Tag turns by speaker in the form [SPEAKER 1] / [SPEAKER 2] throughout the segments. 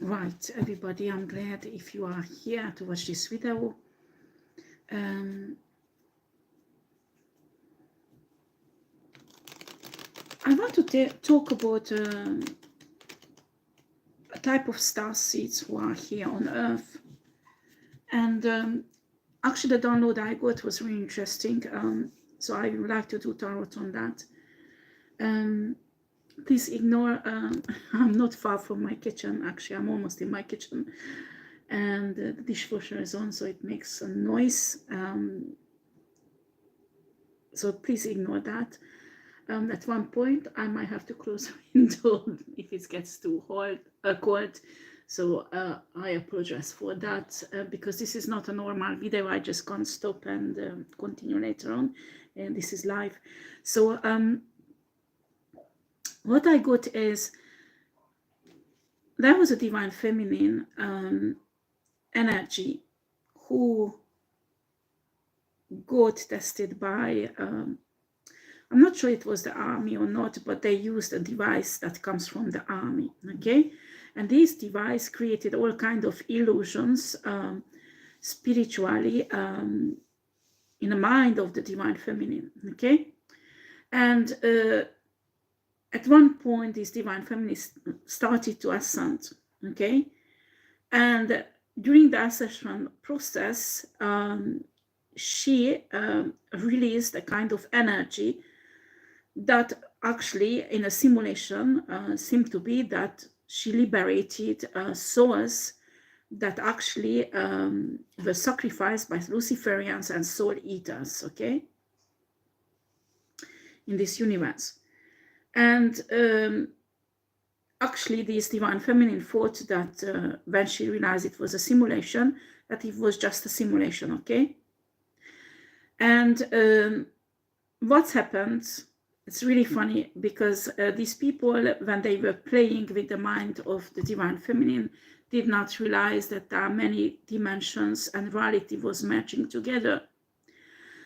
[SPEAKER 1] Right, everybody, I'm glad if you are here to watch this video. I want to talk about a type of star seeds who are here on Earth. And actually, the download I got was really interesting. So I would like to do tarot on that. Please ignore, I'm not far from my kitchen. Actually, I'm almost in my kitchen. And the dishwasher is on, so it makes a noise. So please ignore that. At one point, I might have to close the window if it gets too cold. So I apologize for that because this is not a normal video. I just can't stop and continue later on. And this is live. So what I got is there was a divine feminine energy who got tested by I'm not sure it was the army or not, but they used a device that comes from the army, okay? And this device created all kinds of illusions spiritually in the mind of the divine feminine, okay? And at one point, this divine feminine started to ascend, okay? And during the ascension process, she released a kind of energy that actually in a simulation seemed to be that she liberated souls that actually were sacrificed by Luciferians and soul eaters, okay, in this universe. And actually this divine feminine thought that when she realized it was a simulation, that it was just a simulation, okay? And what's happened, it's really funny because these people, when they were playing with the mind of the divine feminine, did not realize that there are many dimensions and reality was matching together.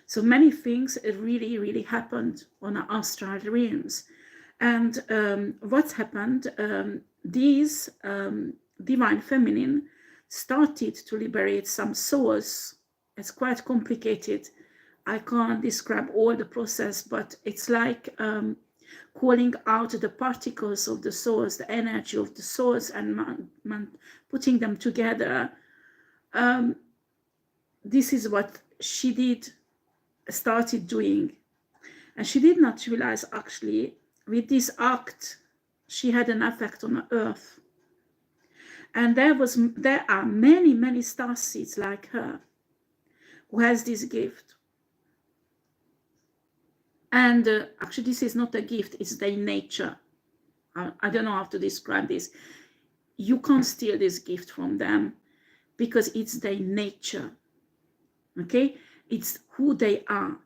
[SPEAKER 1] So many things really, really happened on our astral realms. And what's happened, these divine feminine started to liberate some souls. It's quite complicated. I can't describe all the process, but it's like calling out the particles of the souls, the energy of the souls, and putting them together. This is what she started doing. And she did not realize actually with this act, she had an effect on the earth. And there are many, many star seeds like her who has this gift. And actually, this is not a gift, it's their nature. I don't know how to describe this. You can't steal this gift from them because it's their nature, okay? It's who they are.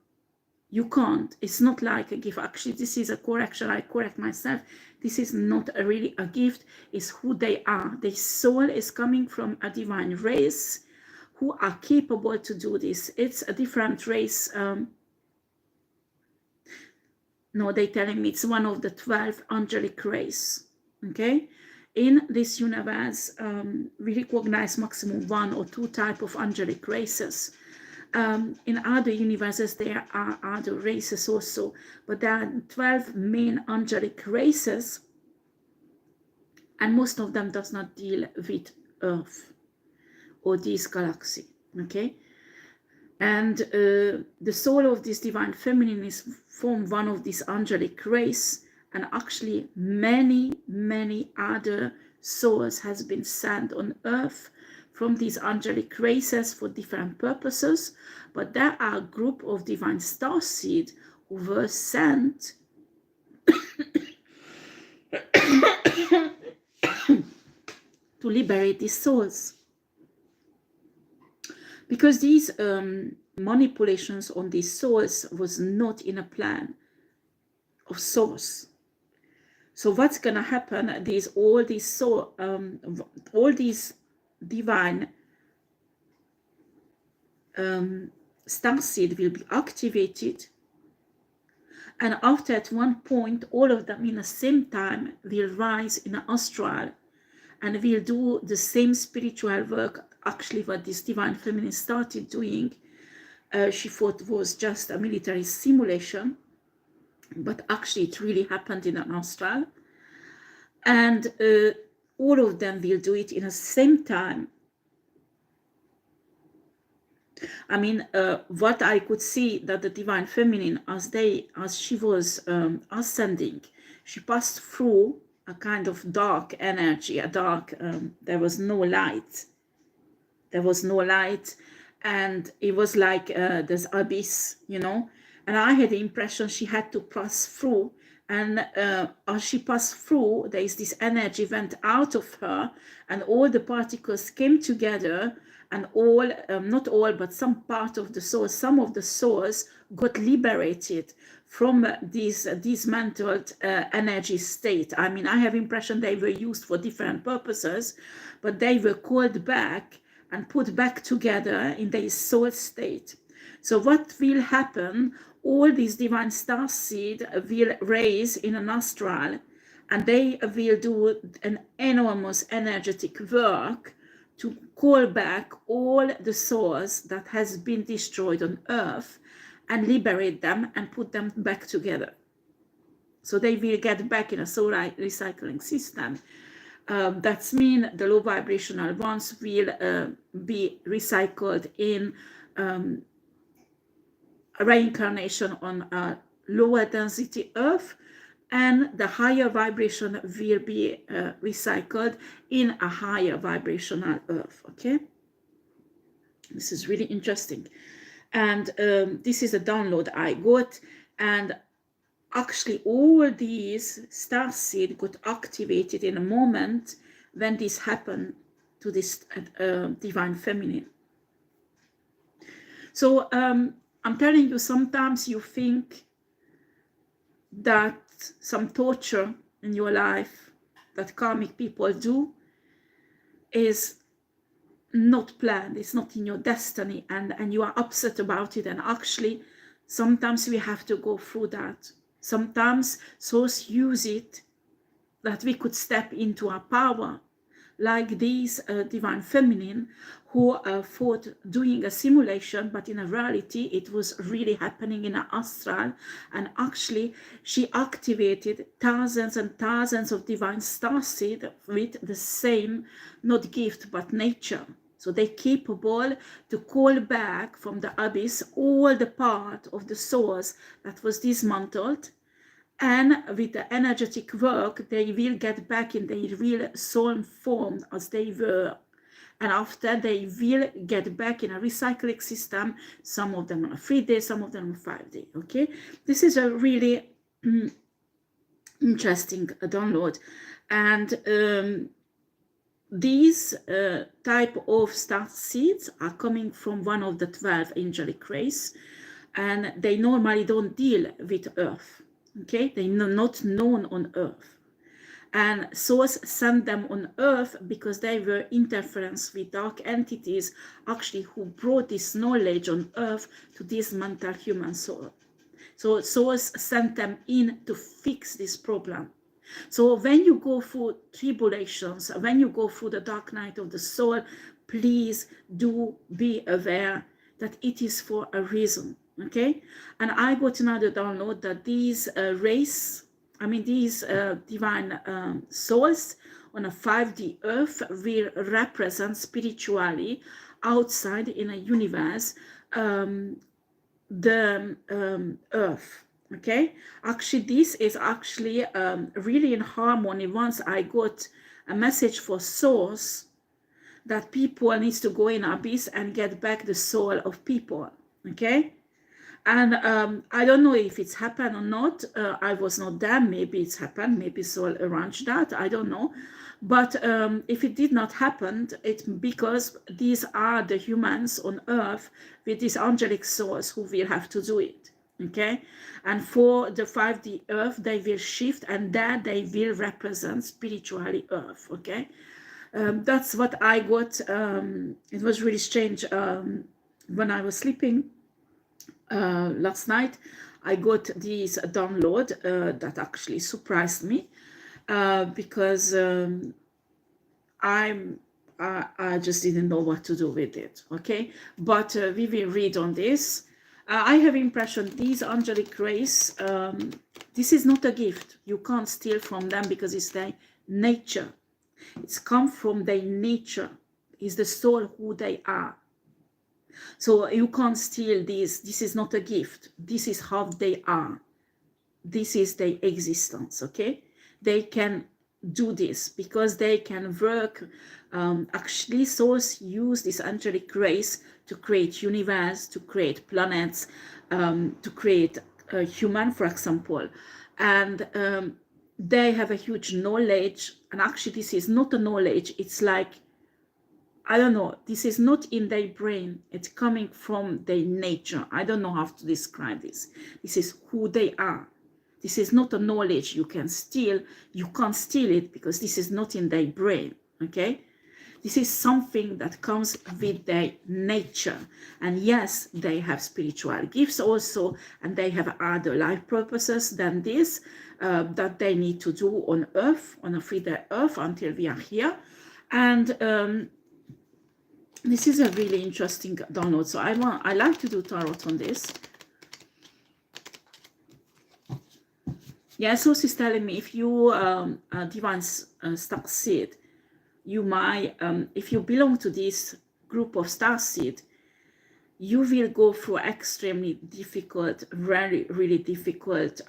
[SPEAKER 1] You can't. It's not like a gift. Actually, this is a correction. I correct myself. This is not really a gift. It's who they are. Their soul is coming from a divine race who are capable to do this. It's a different race. No, they're telling me it's one of the 12 angelic race, okay? In this universe, we recognize maximum 1 or 2 type of angelic races. In other universes, there are other races also, but there are 12 main angelic races, and most of them does not deal with Earth or this galaxy, okay? And the soul of this divine feminine is from one of these angelic race, and actually many, many other souls has been sent on Earth from these angelic races for different purposes. But there are a group of divine starseed who were sent to liberate these souls. Because these manipulations on these souls was not in a plan of source. So what's gonna happen? All these divine starseed will be activated, and after at one point, all of them in the same time will rise in the astral and will do the same spiritual work, actually what this divine feminine started doing. She thought it was just a military simulation, but actually it really happened in an astral. And all of them will do it in the same time. I mean, what I could see that the divine feminine, as she was ascending, she passed through a kind of dark energy, there was no light. There was no light, and it was like this abyss, you know. And I had the impression she had to pass through, and as she passed through, there is this energy went out of her, and all the particles came together, and all, not all, but some part of the souls, some of the souls got liberated from this dismantled energy state. I mean, I have impression they were used for different purposes, but they were called back and put back together in their soul state. So what will happen, all these divine starseed will raise in an astral, and they will do an enormous energetic work to call back all the souls that has been destroyed on earth and liberate them and put them back together. So they will get back in a soul recycling system. That means the low vibrational ones will be recycled in a reincarnation on a lower density earth, and the higher vibration will be recycled in a higher vibrational earth. Okay, this is really interesting. And this is a download I got, and actually all these starseed got activated in a moment when this happened to this divine feminine. So I'm telling you, sometimes you think that some torture in your life that karmic people do is not planned, it's not in your destiny, and you are upset about it. And actually sometimes we have to go through that. Sometimes souls use it that we could step into our power, like these divine feminine who thought doing a simulation, but in reality it was really happening in an astral. And actually she activated thousands and thousands of divine starseed with the same, not gift but nature. So they're capable to call back from the abyss all the part of the souls that was dismantled, and with the energetic work they will get back in their real soul form as they were. And after, they will get back in a recycling system, some of them on a 3-day, some of them on 5-day. Okay, this is a really interesting download. And these type of starseeds are coming from one of the 12 angelic race, and they normally don't deal with earth. Okay, they're not known on earth, and souls sent them on earth because they were interference with dark entities actually who brought this knowledge on earth to dismantle human soul. So souls sent them in to fix this problem. So when you go through tribulations, when you go through the dark night of the soul, please do be aware that it is for a reason. Okay, and I got another download that these these divine souls on a 5D earth will represent spiritually outside in a universe the earth. Okay, actually this is actually really in harmony. Once I got a message for souls that people needs to go in abyss and get back the soul of people. Okay, and I don't know if it's happened or not. I was not there. Maybe it's happened. Maybe soul arranged that. I don't know. But if it did not happen, it's because these are the humans on earth with these angelic souls who will have to do it. Okay, and for the 5D earth, they will shift, and there they will represent spiritually earth. Okay, that's what I got. It was really strange when I was sleeping last night. I got this download that actually surprised me because I just didn't know what to do with it, okay? But we will read on this. I have impression these angelic rays, this is not a gift. You can't steal from them because it's their nature. It's come from their nature. It's the soul who they are. So you can't steal this. This is not a gift. This is how they are. This is their existence, okay? They can do this because they can work. Actually, souls use this angelic rays to create universe, to create planets, to create a human, for example. And they have a huge knowledge. And actually, this is not a knowledge. It's like, I don't know, this is not in their brain. It's coming from their nature. I don't know how to describe this. This is who they are. This is not a knowledge you can steal. You can't steal it because this is not in their brain, okay? This is something that comes with their nature. And yes, they have spiritual gifts also, and they have other life purposes than this that they need to do on Earth, on a 3D Earth until we are here. And this is a really interesting download. So I like to do tarot on this. Yeah, so she's telling me if you divine starseed, you might, if you belong to this group of starseed, you will go through extremely difficult, really difficult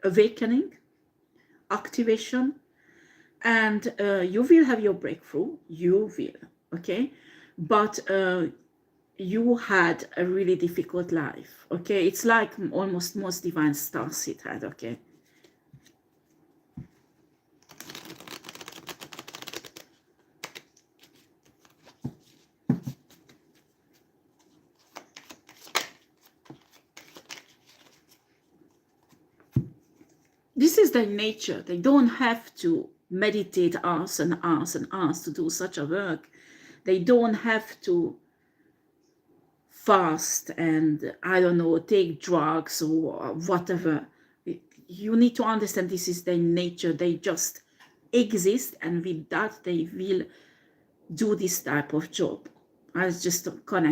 [SPEAKER 1] awakening, activation, and you will have your breakthrough. You will, okay? But you had a really difficult life, okay? It's like almost most divine starseed had, okay? This is their nature. They don't have to meditate hours and hours and hours to do such a work. They don't have to fast and, I don't know, take drugs or whatever. You need to understand this is their nature. They just exist, and with that they will do this type of job. I just can't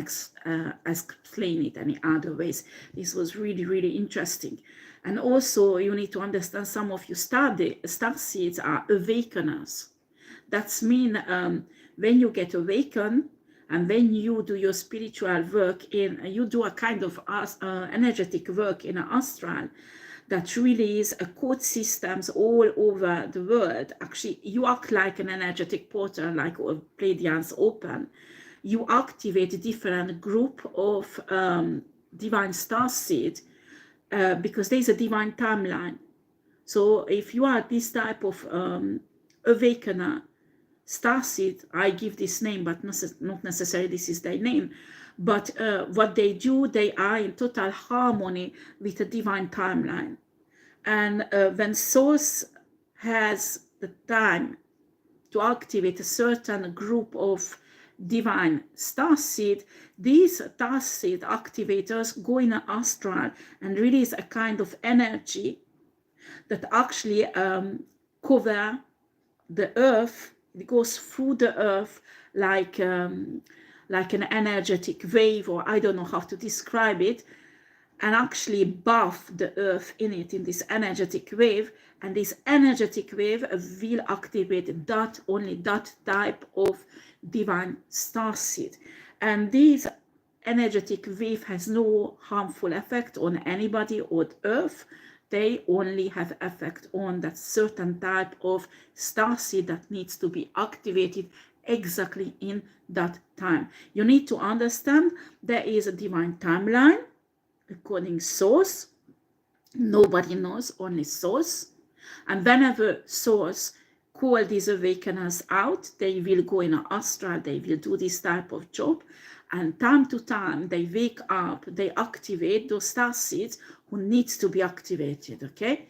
[SPEAKER 1] explain it any other ways. This was really, really interesting. And also you need to understand some of you star seeds are awakeners. That's mean when you get awakened, and when you do your spiritual work you do a kind of energetic work in an astral that really is a code systems all over the world. Actually, you act like an energetic portal, like a Pleiadians open. You activate a different group of divine starseed because there's a divine timeline. So if you are this type of awakener, starseed, I give this name, but not necessarily this is their name. But what they do, they are in total harmony with a divine timeline. And when Source has the time to activate a certain group of divine starseed, these starseed activators go in an astral and release a kind of energy that actually cover the earth. It goes through the earth like an energetic wave, or I don't know how to describe it, and actually bath the earth in it, in this energetic wave. And this energetic wave will activate only that type of divine starseed. And this energetic wave has no harmful effect on anybody on earth. They only have effect on that certain type of starseed that needs to be activated exactly in that time. You need to understand there is a divine timeline according Source. Nobody knows, only Source. And whenever Source call these awakeners out, they will go in an astral, they will do this type of job. And time to time, they wake up, they activate those starseeds who needs to be activated, okay?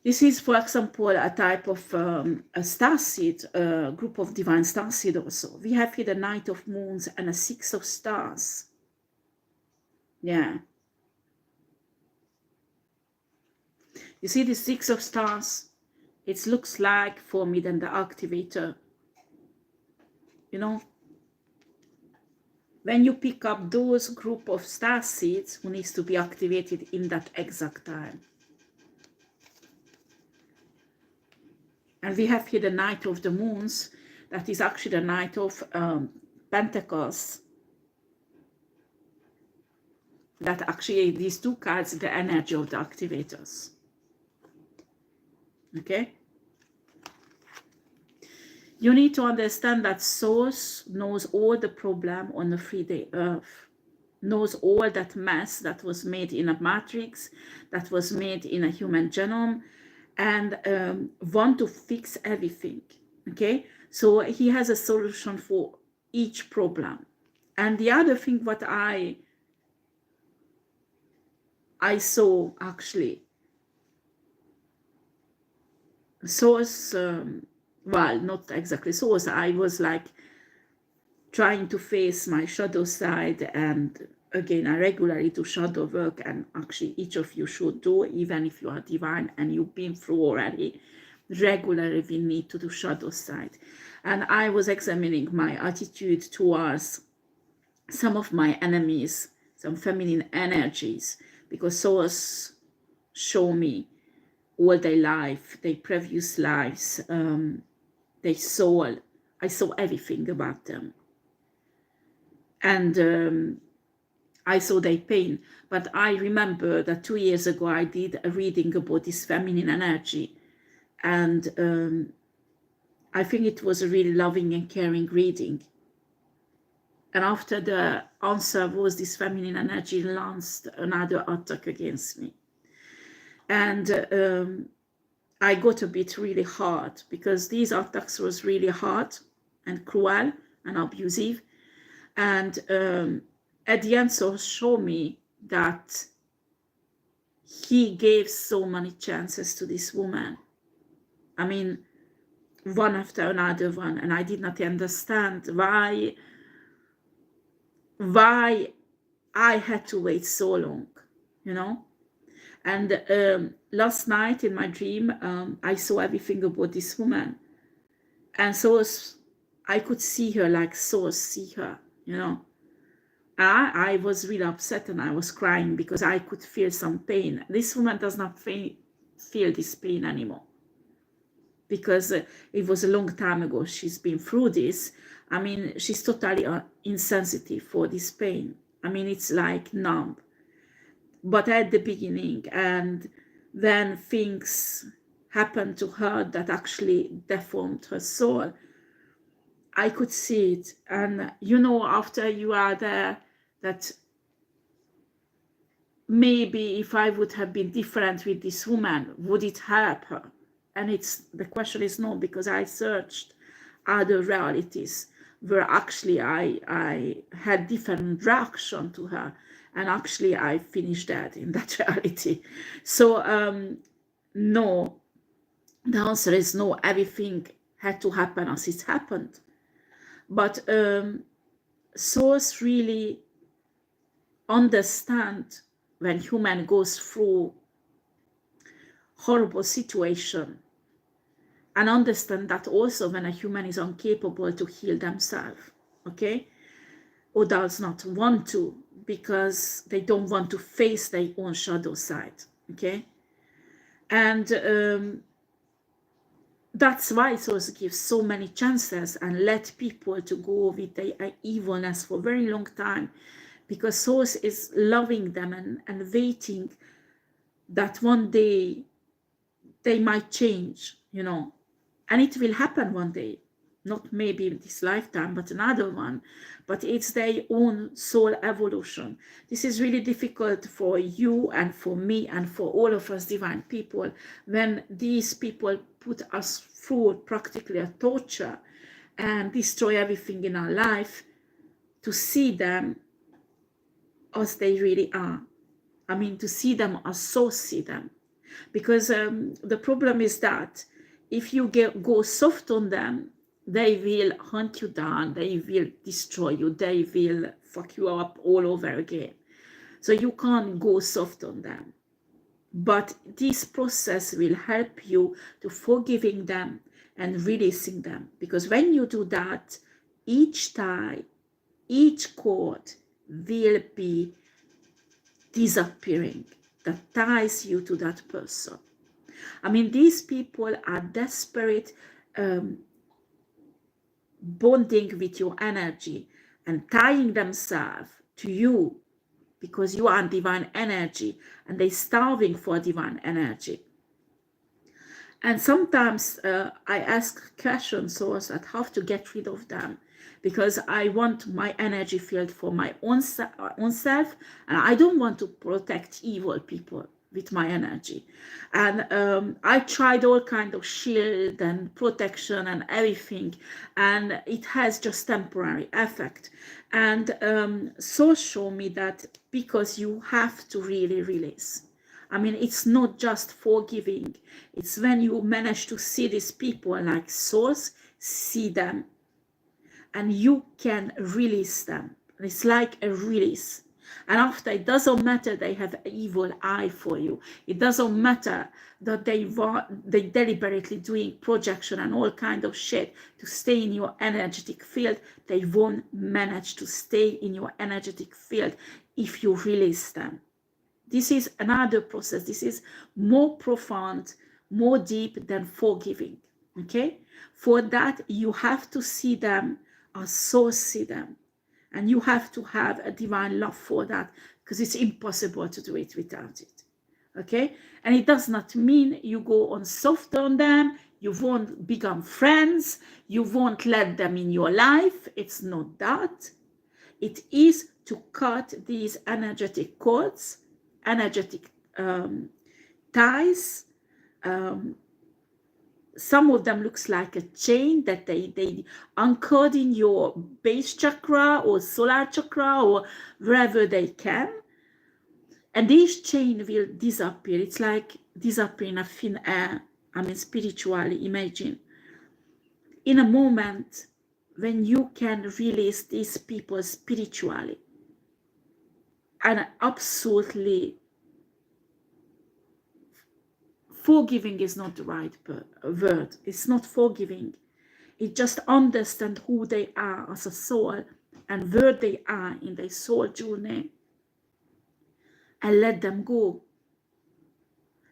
[SPEAKER 1] This is, for example, a type of a starseed, a group of divine starseed also. We have here the Knight of Moons and a Six of Stars. Yeah. You see the Six of Stars It looks like for me than the activator. You know, when you pick up those group of star seeds who needs to be activated in that exact time. And we have here the Knight of the Moons. That is actually the Knight of Pentacles. That actually, these two cards, the energy of the activators. Okay? You need to understand that Source knows all the problem on the 3D Earth. Knows all that mess that was made in a matrix, that was made in a human genome, and want to fix everything. Okay? So he has a solution for each problem. And the other thing what I saw actually, Source, well, not exactly Source, I was like trying to face my shadow side, and again, I regularly do shadow work, and actually each of you should do, even if you are divine and you've been through already. Regularly we need to do shadow side. And I was examining my attitude towards some of my enemies, some feminine energies, because Source show me all their life, their previous lives, their soul. I saw everything about them. And I saw their pain. But I remember that 2 years ago I did a reading about this feminine energy. And I think it was a really loving and caring reading. And after the answer was this feminine energy launched another attack against me. And I got a bit really hard, because these attacks was really hard and cruel and abusive. And at the end, so show me that he gave so many chances to this woman. I mean, one after another one. And I did not understand why I had to wait so long, you know. And last night in my dream, I saw everything about this woman. And so I could see her like Source see her, you know. I was really upset and I was crying because I could feel some pain. This woman does not feel this pain anymore, because it was a long time ago she's been through this. I mean, she's totally insensitive for this pain. I mean, it's like numb. But at the beginning, and then things happened to her that actually deformed her soul, I could see it. And you know, after you are there, that maybe if I would have been different with this woman, would it help her? And the question is no, because I searched other realities where actually I had different reaction to her, and actually I finished that in that reality. So no, the answer is no. Everything had to happen as it happened. But Source really understand when human goes through horrible situation, and understand that also when a human is incapable to heal themselves, okay, or does not want to, because they don't want to face their own shadow side, okay. And that's why Source gives so many chances and let people to go with their evilness for a very long time, because Source is loving them and waiting that one day they might change, you know. And it will happen one day, not maybe this lifetime, but another one. But it's their own soul evolution. This is really difficult for you and for me and for all of us divine people, when these people put us through practically a torture and destroy everything in our life, to see them as they really are. I mean, to see them as Source see them. Because the problem is that if you go soft on them, they will hunt you down, they will destroy you, they will fuck you up all over again. So you can't go soft on them. But this process will help you to forgiving them and releasing them. Because when you do that, each tie, each cord will be disappearing that ties you to that person. I mean, these people are desperate, bonding with your energy and tying themselves to you because you are divine energy, and they're starving for divine energy. And sometimes I ask questions so that how to get rid of them, because I want my energy field for my own self, and I don't want to protect evil people with my energy. And I tried all kind of shield and protection and everything, and it has just temporary effect. And so show me that because you have to really release. I mean, it's not just forgiving. It's when you manage to see these people like souls, see them, and you can release them. It's like a release. And after, it doesn't matter they have an evil eye for you. It doesn't matter that they deliberately doing projection and all kind of shit to stay in your energetic field. They won't manage to stay in your energetic field if you release them. This is another process. This is more profound, more deep than forgiving. Okay? For that, you have to see them as souls see them. And you have to have a divine love for that, because it's impossible to do it without it. Okay? And it does not mean you go on soft on them, you won't become friends, you won't let them in your life. It's not that. It is to cut these energetic cords, energetic ties. Some of them looks like a chain that they anchored in your base chakra or solar chakra or wherever they can. And this chain will disappear. It's like disappearing in a thin air. I mean, spiritually, imagine. In a moment when you can release these people spiritually, and absolutely forgiving is not the right word. It's not forgiving. It just understand who they are as a soul and where they are in their soul journey, and let them go.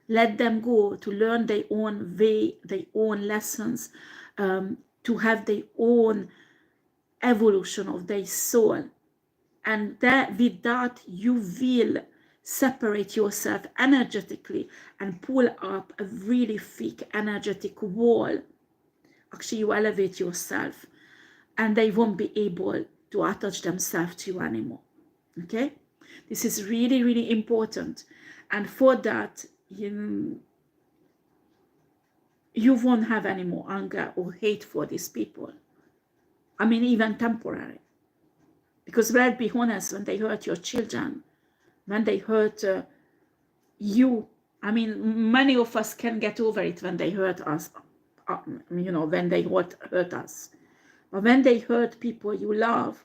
[SPEAKER 1] Let them go to learn their own way, their own lessons, to have their own evolution of their soul. And that with that, you will separate yourself energetically and pull up a really thick energetic wall. Actually, you elevate yourself, and they won't be able to attach themselves to you anymore. Okay? This is really, really important. And for that, you won't have any more anger or hate for these people. I mean, even temporary. Because let's be honest, when they hurt your children, when they hurt you, I mean, many of us can get over it when they hurt us, when they hurt us. But when they hurt people you love,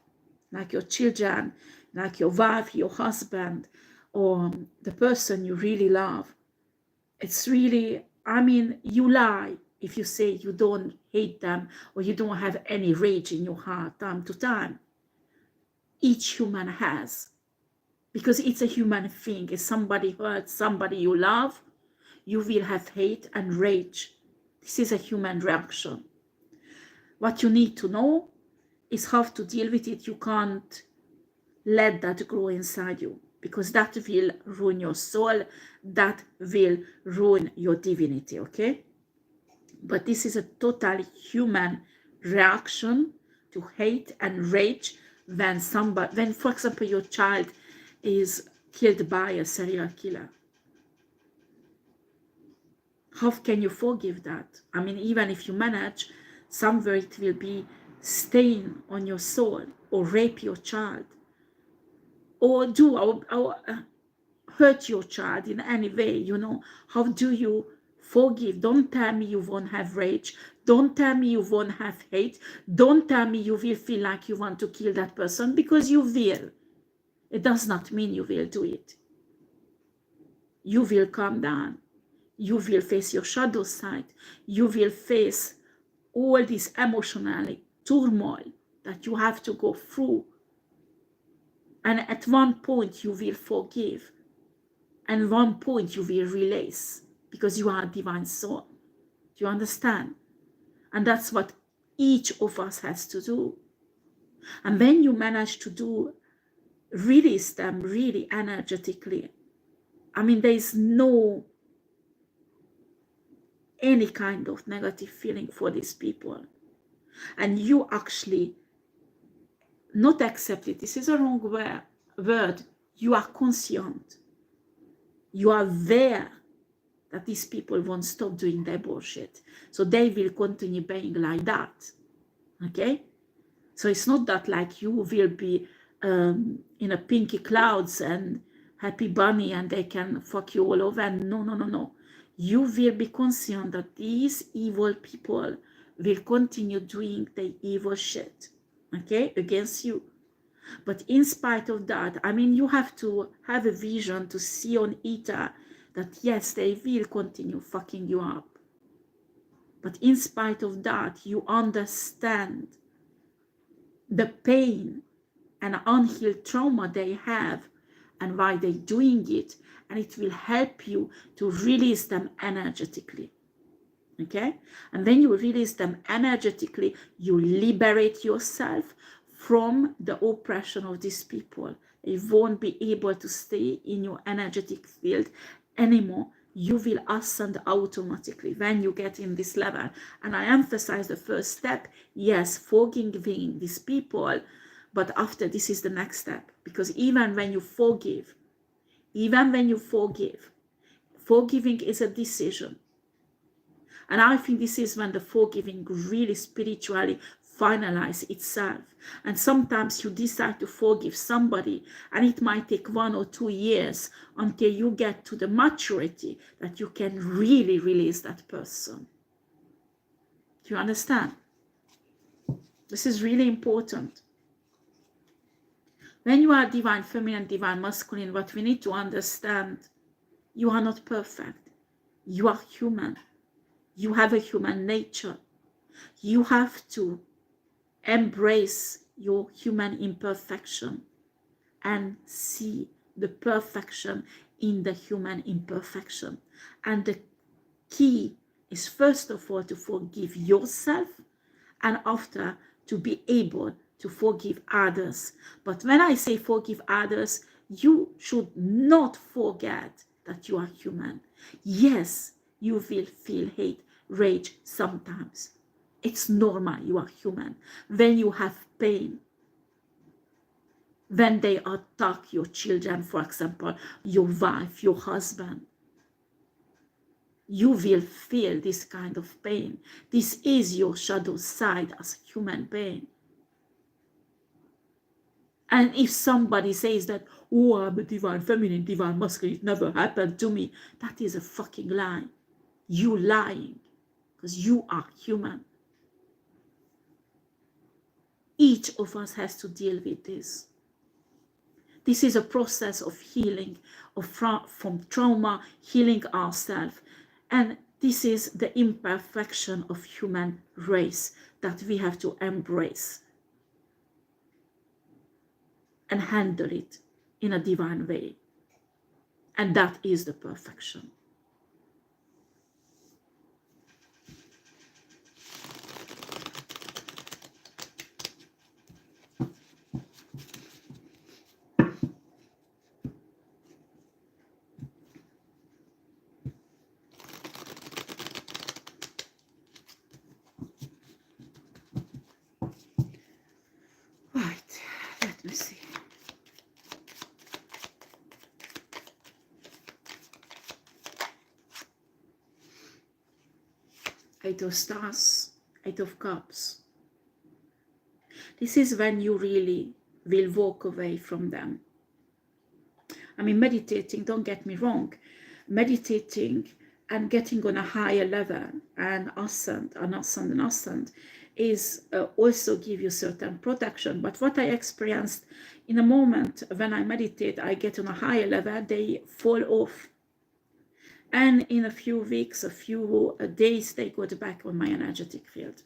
[SPEAKER 1] like your children, like your wife, your husband, or the person you really love, it's really, I mean, you lie if you say you don't hate them or you don't have any rage in your heart time to time. Each human has, because it's a human thing. If somebody hurts somebody you love, you will have hate and rage. This is a human reaction. What you need to know is how to deal with it. You can't let that grow inside you, because that will ruin your soul, that will ruin your divinity, okay? But this is a totally human reaction to hate and rage when for example, your child is killed by a serial killer. How can you forgive that? I mean, even if you manage, somewhere it will be stain on your soul, or rape your child, or hurt your child in any way. How do you forgive? Don't tell me you won't have rage. Don't tell me you won't have hate. Don't tell me you will feel like you want to kill that person, because you will. It does not mean you will do it. You will calm down. You will face your shadow side. You will face all this emotional turmoil that you have to go through. And at one point you will forgive. And at one point you will release, because you are a divine soul. Do you understand? And that's what each of us has to do. And when you manage to release them really energetically, I mean, there is no any kind of negative feeling for these people. And you actually not accept it. This is a wrong word. You are conscient. You are aware that these people won't stop doing their bullshit. So they will continue being like that. Okay? So it's not that like you will be in a pinky clouds and happy bunny and they can fuck you all over. No, no, no, no. You will be conscient that these evil people will continue doing the evil shit, okay, against you. But in spite of that, I mean, you have to have a vision to see on ether that yes, they will continue fucking you up. But in spite of that, you understand the pain and unhealed trauma they have and why they're doing it, and it will help you to release them energetically. Okay? And when you release them energetically, you liberate yourself from the oppression of these people. They won't be able to stay in your energetic field anymore. You will ascend automatically when you get in this level. And I emphasize the first step, yes, forgiving these people, but after this is the next step. Because even when you forgive, forgiving is a decision. And I think this is when the forgiving really spiritually finalizes itself. And sometimes you decide to forgive somebody, and it might take 1 or 2 years until you get to the maturity that you can really release that person. Do you understand? This is really important. When you are divine feminine, divine masculine, what we need to understand, you are not perfect. You are human. You have a human nature. You have to embrace your human imperfection and see the perfection in the human imperfection. And the key is first of all to forgive yourself, and after to be able to forgive others. But when I say forgive others, you should not forget that you are human. Yes, you will feel hate, rage sometimes. It's normal, you are human. When you have pain, when they attack your children, for example, your wife, your husband, you will feel this kind of pain. This is your shadow side as a human being. And if somebody says that, oh, I'm a divine feminine, divine masculine, it never happened to me, that is a fucking lie. You lying, because you are human. Each of us has to deal with this. This is a process of healing, from trauma, healing ourselves. And this is the imperfection of human race that we have to embrace and handle it in a divine way. And that is the perfection. Right, let me see. Eight of Stars, Eight of Cups. This is when you really will walk away from them. I mean, meditating, don't get me wrong, meditating and getting on a higher level and ascend is also give you certain protection. But what I experienced in a moment when I meditate, I get on a higher level, they fall off. And in a few weeks, a few days, they got back on my energetic field.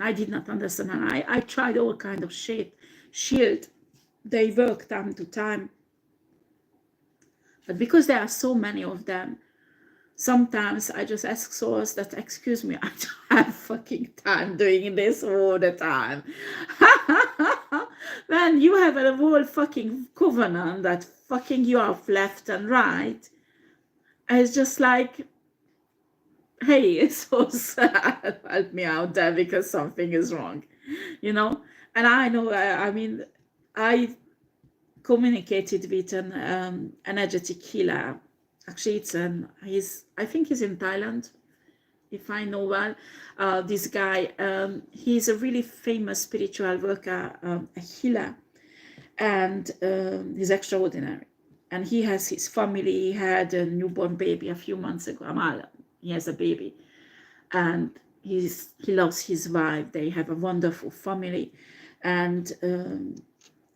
[SPEAKER 1] I did not understand, and I tried all kind of shield. They work time to time, but because there are so many of them, sometimes I just ask souls that, excuse me, I don't have fucking time doing this all the time. When you have a whole fucking covenant that fucking you off left and right, it's just like, hey, it's so sad. Help me out there because something is wrong, you know? And I know, I mean, I communicated with an energetic healer. Actually, I think he's in Thailand, if I know well. This guy, he's a really famous spiritual worker, a healer, and he's extraordinary. And he has his family. He had a newborn baby a few months ago. He has a baby, and he loves his wife. They have a wonderful family, and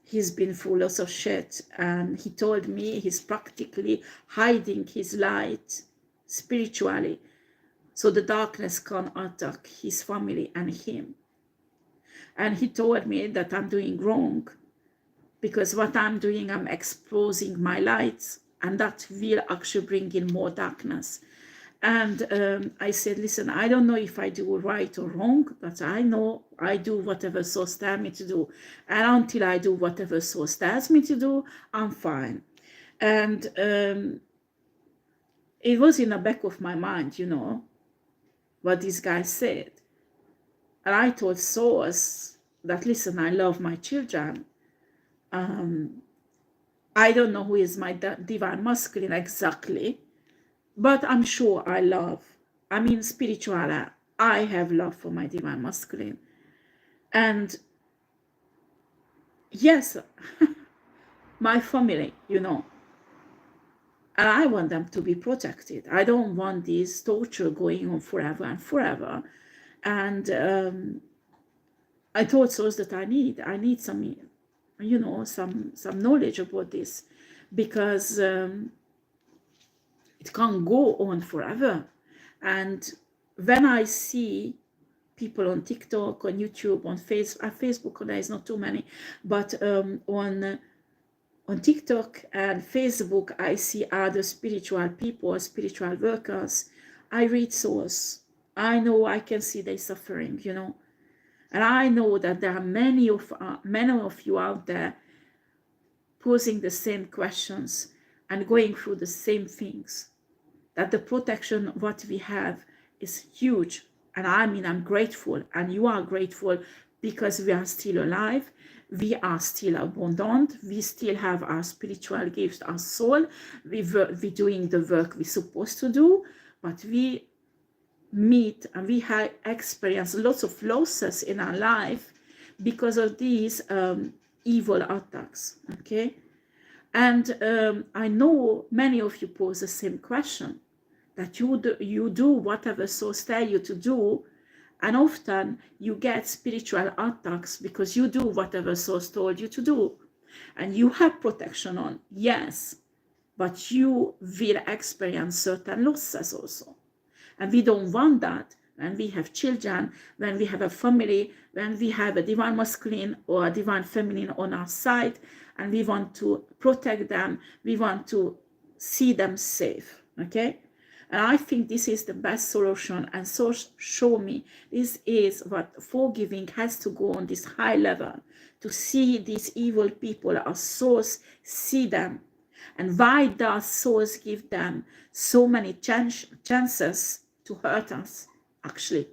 [SPEAKER 1] he's been through lots of shit. And he told me he's practically hiding his light spiritually, so the darkness can attack his family and him. And he told me that I'm doing wrong, because what I'm doing, I'm exposing my lights, and that will actually bring in more darkness. And I said, listen, I don't know if I do right or wrong, but I know I do whatever source tells me to do. And until I do whatever source tells me to do, I'm fine. And it was in the back of my mind, you know, what this guy said. And I told source that, listen, I love my children. I don't know who is my divine masculine exactly, but I'm sure I love. I mean, spiritually, I have love for my divine masculine. And yes, my family, you know, and I want them to be protected. I don't want this torture going on forever and forever. And I told souls that I need some, you know, some knowledge about this, because it can't go on forever. And when I see people on TikTok, on YouTube, on Facebook, there is not too many, but on TikTok and Facebook, I see other spiritual people, spiritual workers. I read souls. I know, I can see they suffering, you know. And I know that there are many of you out there posing the same questions and going through the same things. That the protection what we have is huge. And I mean, I'm grateful, and you are grateful, because we are still alive. We are still abundant. We still have our spiritual gifts, our soul. We're doing the work we're supposed to do, but we meet and we have experienced lots of losses in our life because of these evil attacks. Okay, and I know many of you pose the same question, that you do whatever source tell you to do, and often you get spiritual attacks because you do whatever source told you to do, and you have protection on, yes, but you will experience certain losses also. And we don't want that when we have children, when we have a family, when we have a divine masculine or a divine feminine on our side, and we want to protect them, we want to see them safe, okay? And I think this is the best solution, and so show me this is what forgiving has to go on this high level, to see these evil people as souls, see them. And why does souls give them so many chances to hurt us, actually?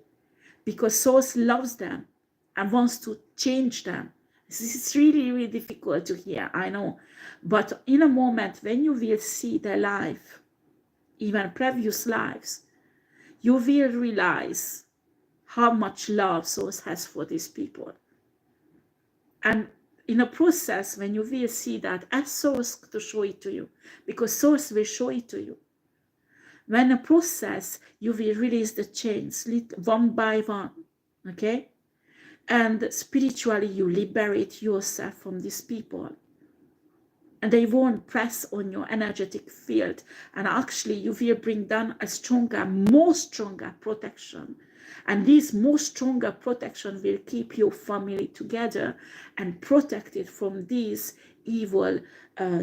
[SPEAKER 1] Because souls loves them and wants to change them. This is really, really difficult to hear, I know. But in a moment when you will see their life, even previous lives, you will realize how much love souls has for these people. And in a process, when you will see that, ask souls to show it to you, because souls will show it to you. When a process, you will release the chains one by one, okay? And spiritually, you liberate yourself from these people. and they won't press on your energetic field, and actually you will bring down a stronger, more stronger protection. And this more stronger protection will keep your family together and protected from these evil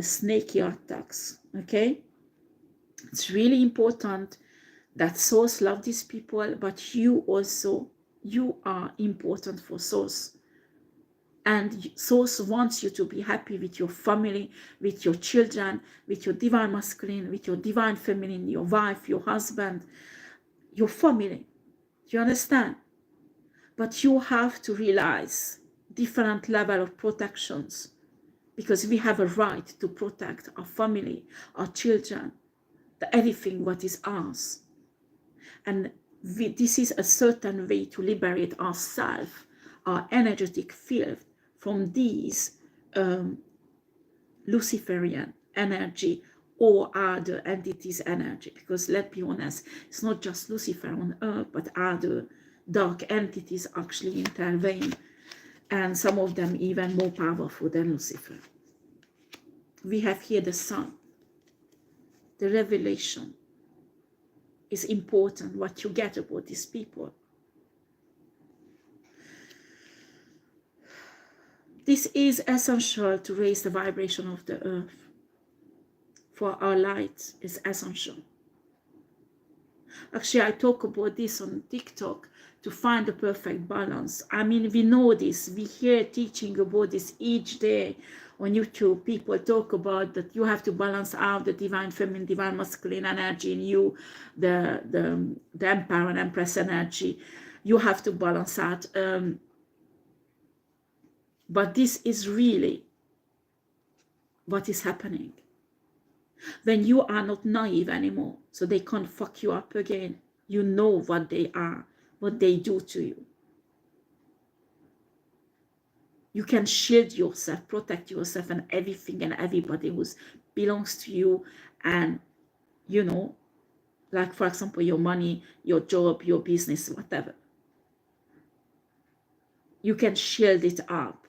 [SPEAKER 1] snaky attacks. Okay, it's really important that Source love these people, but you also, you are important for Source. And Source wants you to be happy with your family, with your children, with your divine masculine, with your divine feminine, your wife, your husband, your family. Do you understand? But you have to realize different level of protections, because we have a right to protect our family, our children, everything what is ours. And this is a certain way to liberate ourselves, our energetic field, from these Luciferian energy or other entities energy. Because let's be honest, it's not just Lucifer on earth, but other dark entities actually intervene, and some of them even more powerful than Lucifer. We have here the sun. The revelation is important, what you get about these people. This is essential to raise the vibration of the earth. For our light is essential. Actually, I talk about this on TikTok, to find the perfect balance. I mean, we know this. We hear teaching about this each day on YouTube. People talk about that you have to balance out the divine feminine, divine masculine energy in you, the Emperor and Empress energy. You have to balance out. But this is really what is happening. When you are not naive anymore, so they can't fuck you up again. You know what they are, what they do to you. You can shield yourself, protect yourself, and everything and everybody who belongs to you. And, you know, like, for example, your money, your job, your business, whatever. You can shield it up.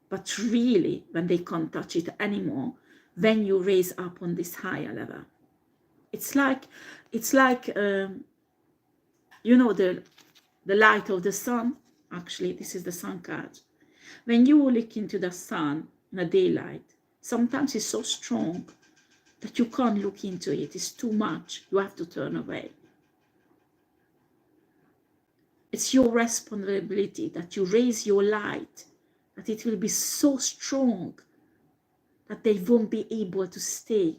[SPEAKER 1] But really, when they can't touch it anymore, when you raise up on this higher level, it's like you know, the light of the sun. Actually, this is the sun card. When you look into the sun in the daylight, sometimes it's so strong that you can't look into it. It's too much. You have to turn away. It's your responsibility that you raise your light, that it will be so strong that they won't be able to stay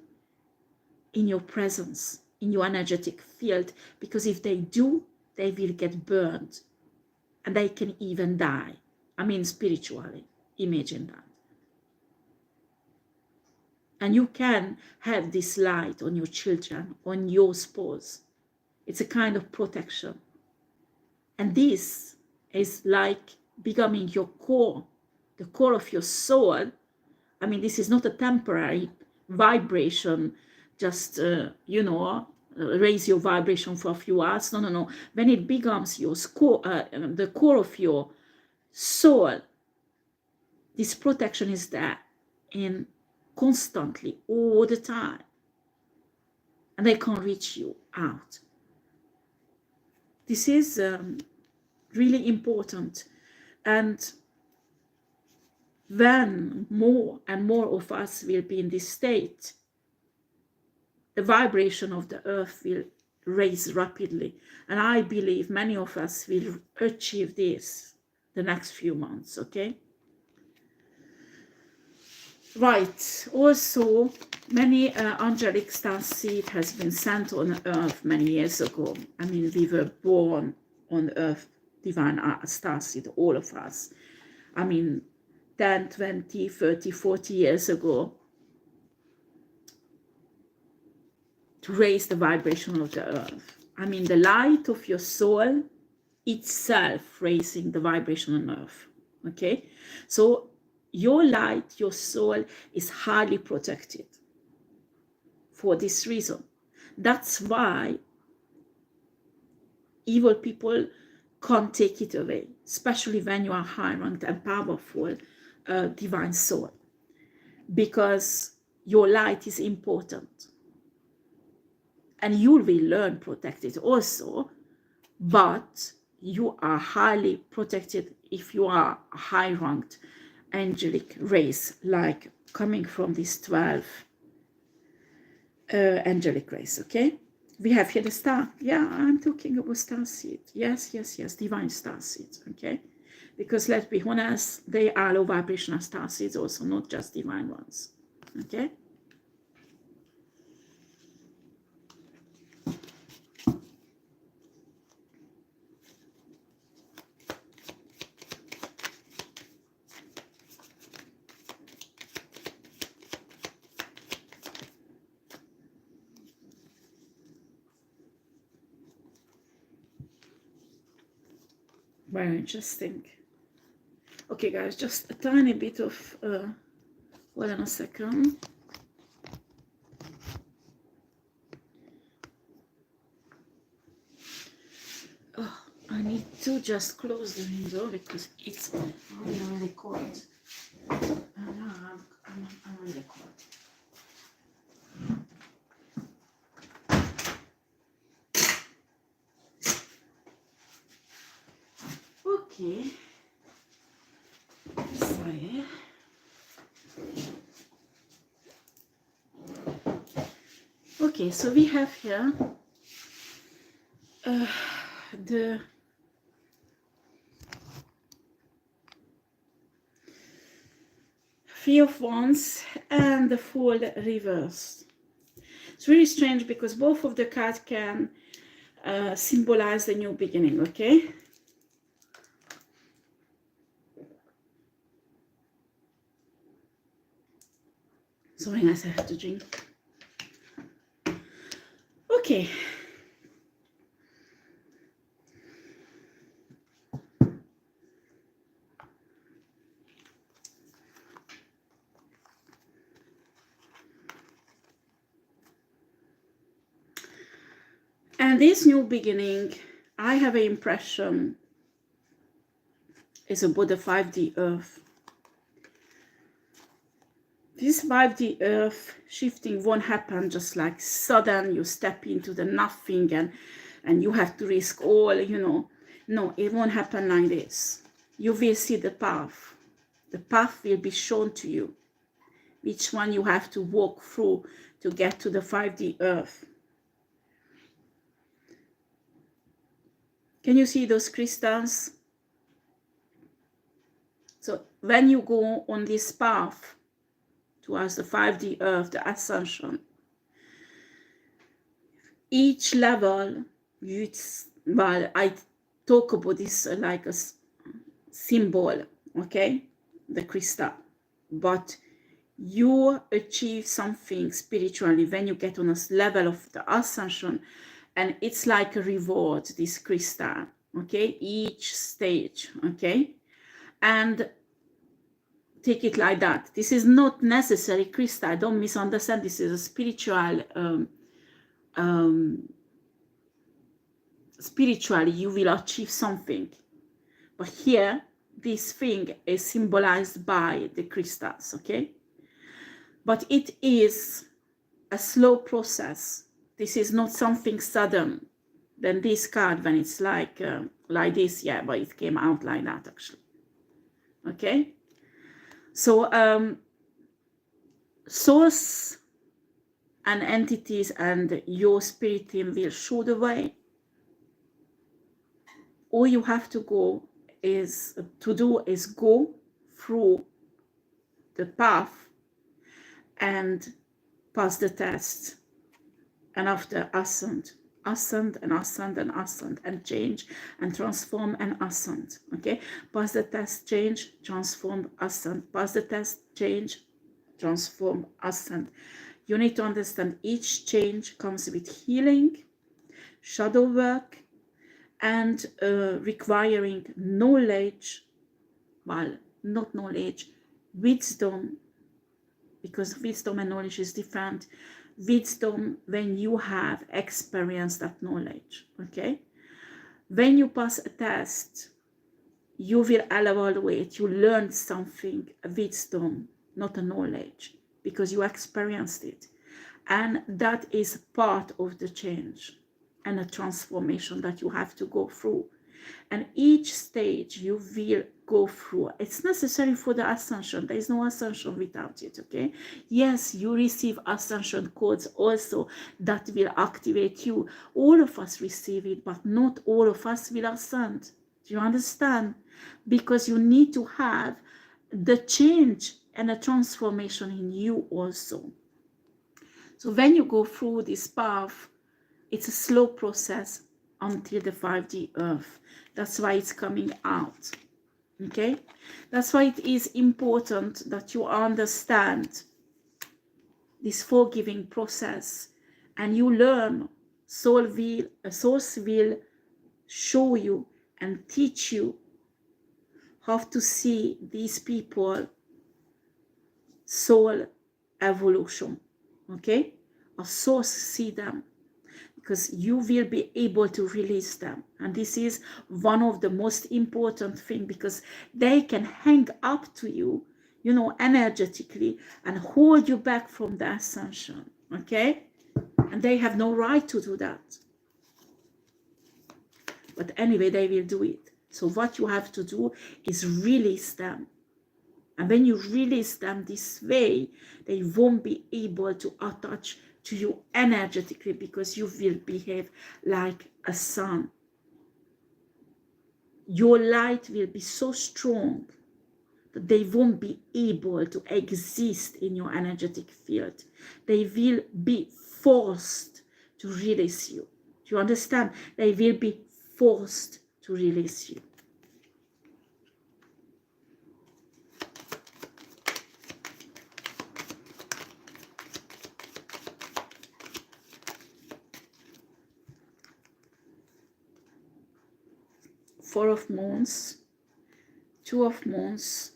[SPEAKER 1] in your presence, in your energetic field, because if they do, they will get burned and they can even die. I mean, spiritually, imagine that. And you can have this light on your children, on your spouse. It's a kind of protection. And this is like becoming your core, the core of your soul. I mean, this is not a temporary vibration, just, you know, raise your vibration for a few hours. No. When it becomes your the core of your soul, this protection is there in constantly, all the time. And they can't reach you out. This is really important. And when more and more of us will be in this state, the vibration of the earth will raise rapidly. And I believe many of us will achieve this the next few months, okay? Right, also many angelic starseed has been sent on earth many years ago. I mean, we were born on earth, divine starseed, all of us. I mean, 10, 20, 30, 40 years ago, to raise the vibration of the earth. I mean, the light of your soul itself raising the vibration on earth, okay? So your light, your soul is highly protected for this reason. That's why evil people can't take it away, especially when you are high-ranked and powerful divine soul. Because your light is important. And you will learn protected also, but you are highly protected if you are a high-ranked angelic race, like coming from this 12 angelic race, okay? We have here the star. Yeah, I'm talking about starseed. Yes, yes, yes, divine starseed, okay? Because let's be honest, they are low vibrational starseeds also, not just divine ones, okay? Very interesting. Okay, guys, just a tiny bit of, hold on a second. Oh, I need to just close the window because it's really, really cold. I'm really cold. Okay. Sorry. Okay, so we have here the Three of Wands and the Fool reversed. It's really strange because both of the cards can symbolize the new beginning, okay? Sorry, guys, I have to drink. Okay. And this new beginning, I have an impression, is about the 5D Earth. This 5D Earth shifting won't happen just like sudden, you step into the nothing and you have to risk all, you know. No, it won't happen like this. You will see the path. The path will be shown to you. Which one you have to walk through to get to the 5D Earth. Can you see those crystals? So when you go on this path towards the 5D Earth, the ascension, each level, well, I talk about this like a symbol, okay, the crystal, but you achieve something spiritually when you get on a level of the ascension, and it's like a reward, this crystal, okay, each stage, okay, and take it like that. This is not necessary crystal, don't misunderstand, this is a spiritual spiritually you will achieve something, but here this thing is symbolized by the crystals, okay, but it is a slow process. This is not something sudden. Then this card, when it's like this, yeah, but it came out like that actually, okay. So source and entities and your spirit team will show the way. All you have to do is go through the path and pass the test, and after ascend and change and transform and ascend, okay. Pass the test, change, transform, ascend, pass the test, change, transform, ascend. You need to understand each change comes with healing, shadow work, and requiring knowledge, well, not knowledge, wisdom, because wisdom and knowledge is different. Wisdom when you have experienced that knowledge, okay. When you pass a test, you will evaluate, you learn something, wisdom, not a knowledge, because you experienced it. And that is part of the change and a transformation that you have to go through. And each stage you will go through, it's necessary for the ascension. There is no ascension without it, okay? Yes, you receive ascension codes also that will activate you. All of us receive it, but not all of us will ascend. Do you understand? Because you need to have the change and a transformation in you also. So when you go through this path, it's a slow process until the 5D earth. That's why it's coming out. Okay? That's why it is important that you understand this forgiving process and you learn. Source will show you and teach you how to see these people soul evolution. Okay? A source see them, because you will be able to release them. And this is one of the most important things, because they can hang up to you, you know, energetically and hold you back from the ascension. Okay? And they have no right to do that. But anyway, they will do it. So what you have to do is release them. And when you release them this way, they won't be able to attach to you energetically, because you will behave like a sun. Your light will be so strong that they won't be able to exist in your energetic field. They will be forced to release you. Do you understand? They will be forced to release you. Four of Moons, Two of Moons.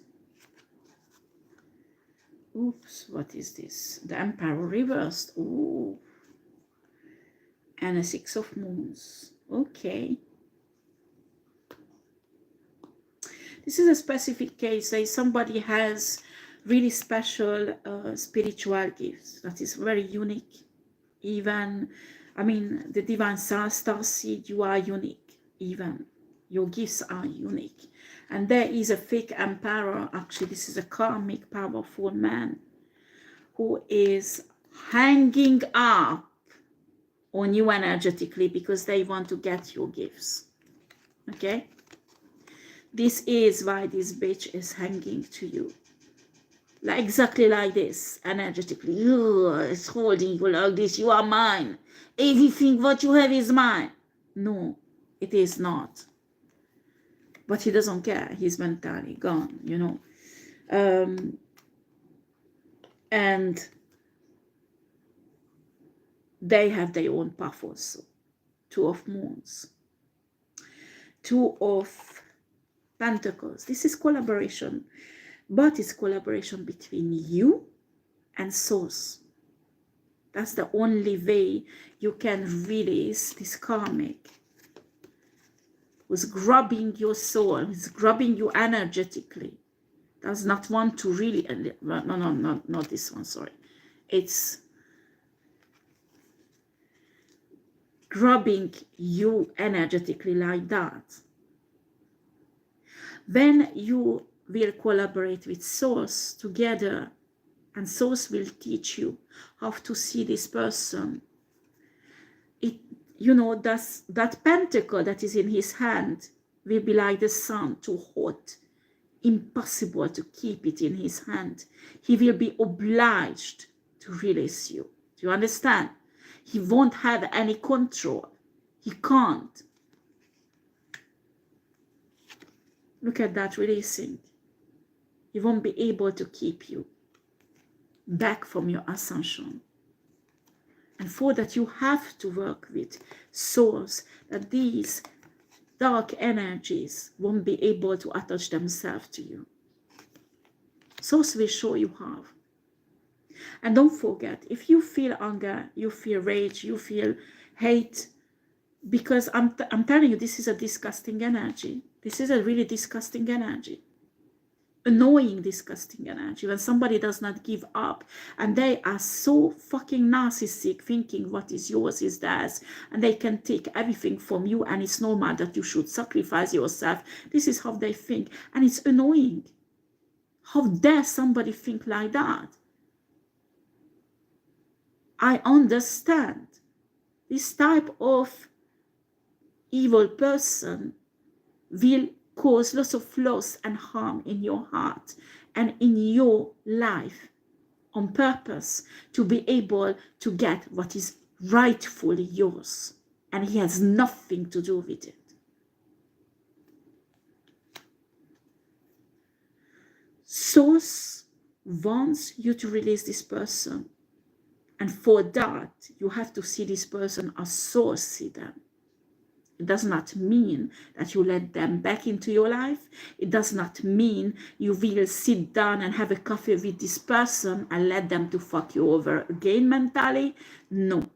[SPEAKER 1] Oops, what is this? The Emperor reversed. Ooh. And a Six of Moons. Okay. This is a specific case. Like somebody has really special spiritual gifts that is very unique. Even, I mean, the divine starseed, you are unique. Even your gifts are unique. And there is a fake emperor. Actually, this is a karmic, powerful man who is hanging up on you energetically because they want to get your gifts. Okay? This is why this bitch is hanging to you. Like, exactly like this, energetically. It's holding you like this. You are mine. Everything what you have is mine. No, it is not. But he doesn't care. He's mentally gone, you know. And they have their own path also. Two of Moons. Two of Pentacles. This is collaboration. But it's collaboration between you and Source. That's the only way you can release this karmic who's grabbing your soul, who's grabbing you energetically, does not want to really, no, not this one, sorry. It's grabbing you energetically like that. When you will collaborate with Source together, and Source will teach you how to see this person. It, you know, that pentacle that is in his hand will be like the sun, too hot, impossible to keep it in his hand. He will be obliged to release you. Do you understand? He won't have any control. He can't. Look at that releasing. He won't be able to keep you back from your ascension. And for that, you have to work with Source, that these dark energies won't be able to attach themselves to you. Source will show you how. And don't forget, if you feel anger, you feel rage, you feel hate, because I'm telling you, this is a disgusting energy. This is a really disgusting energy. annoying, disgusting energy, when somebody does not give up and they are so fucking narcissistic, thinking what is yours is theirs, and they can take everything from you, and it's normal that you should sacrifice yourself. This is how they think, and it's annoying. How dare somebody think like that? I understand this type of evil person will cause lots of loss and harm in your heart and in your life on purpose to be able to get what is rightfully yours, and he has nothing to do with it. Source wants you to release this person, and for that you have to see this person as source see them. It does not mean that you let them back into your life. It does not mean you will sit down and have a coffee with this person and let them to fuck you over again mentally. No.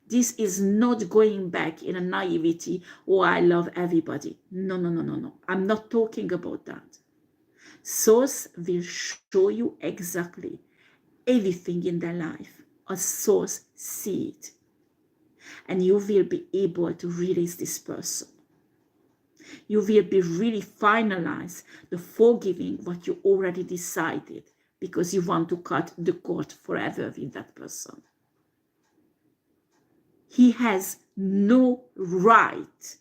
[SPEAKER 1] This is not going back in a naivety, oh, I love everybody. No, no, no, no, no. I'm not talking about that. Source will show you exactly everything in their life. A source see it. And you will be able to release this person. You will be really finalize the forgiving what you already decided, because you want to cut the cord forever with that person. He has no right.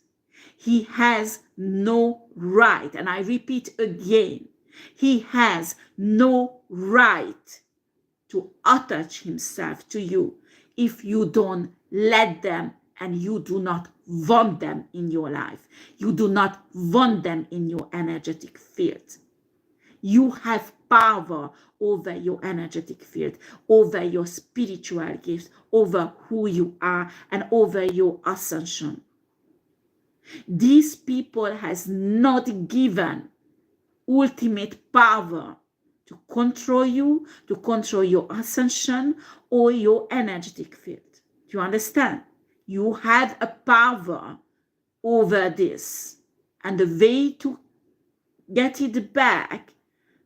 [SPEAKER 1] He has no right. And I repeat again, he has no right to attach himself to you if you don't let them and you do not want them in your life. You do not want them in your energetic field. You have power over your energetic field, over your spiritual gifts, over who you are, and over your ascension. These people has not given ultimate power to control you, to control your ascension or your energetic field. Do you understand? You have a power over this. And the way to get it back,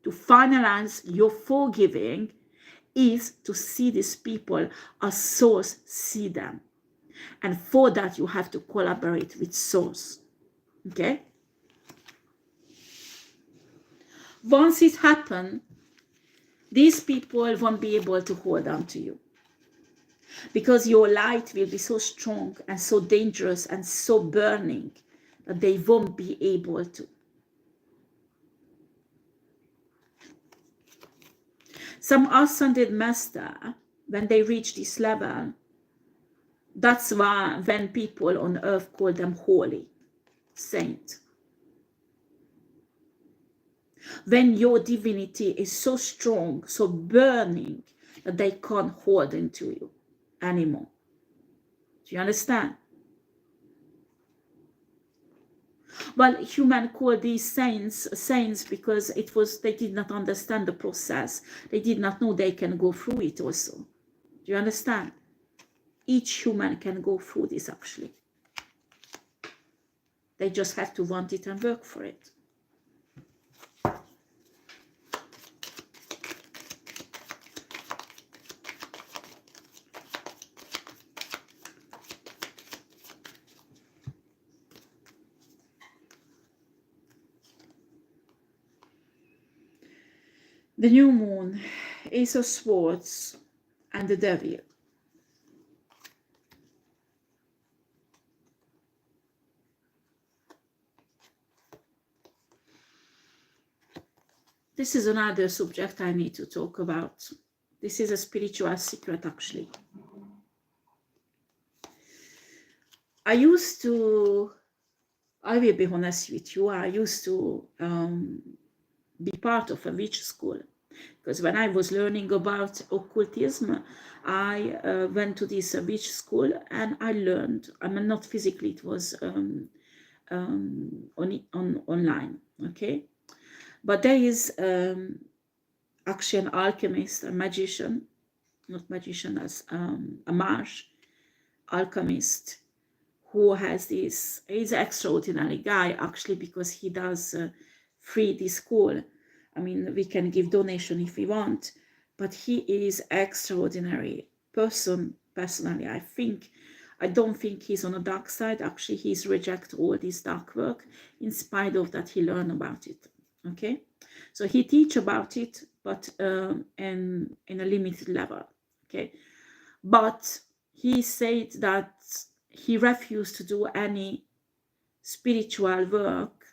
[SPEAKER 1] to finalize your forgiving, is to see these people as source see them. And for that, you have to collaborate with source. Okay? Once it happens, these people won't be able to hold on to you, because your light will be so strong and so dangerous and so burning that they won't be able to. Some ascended master, when they reach this level, that's why when people on earth call them holy, saint. When your divinity is so strong, so burning, that they can't hold into you anymore. Do you understand? Well, human call these saints because they did not understand the process. They did not know they can go through it also. Do you understand? Each human can go through this actually. They just have to want it and work for it. The new moon, Ace of Swords, and the Devil. This is another subject I need to talk about. This is a spiritual secret, actually. I will be honest with you, I used to be part of a witch school. Because when I was learning about occultism, I went to this witch school and I learned, I mean, not physically, it was online, okay? But there is actually an alchemist, a magician, not magician, as a mage, alchemist, who has this, he's an extraordinary guy actually, because he does free this school. I mean, we can give donation if we want, but he is extraordinary person. Personally, I don't think he's on a dark side. Actually, he's reject all this dark work. In spite of that, he learned about it. Okay, so he teach about it, but in a limited level. Okay, but he said that he refused to do any spiritual work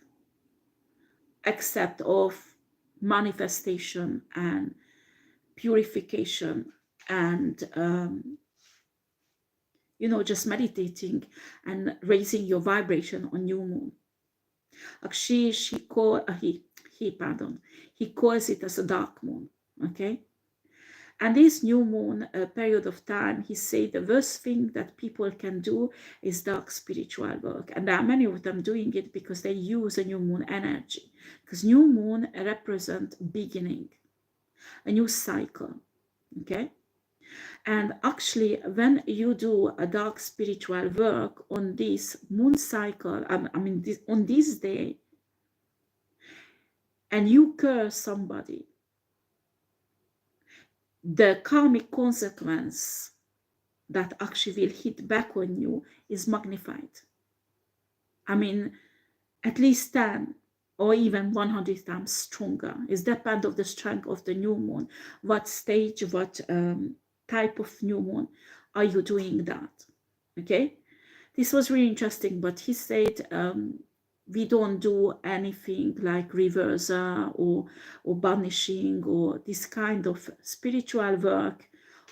[SPEAKER 1] except of manifestation and purification and just meditating and raising your vibration on new moon. Actually, he calls it as a dark moon. Okay, and this new moon period of time, he said the worst thing that people can do is dark spiritual work. And there are many of them doing it because they use a new moon energy. Because new moon represents beginning, a new cycle. Okay? And actually, when you do a dark spiritual work on this moon cycle, on this day, and you curse somebody, the karmic consequence that actually will hit back on you is magnified. I mean, at least 10 or even 100 times stronger. It depends on the strength of the new moon. What stage, what type of new moon are you doing that? Okay, this was really interesting, but he said we don't do anything like reversal or banishing or this kind of spiritual work,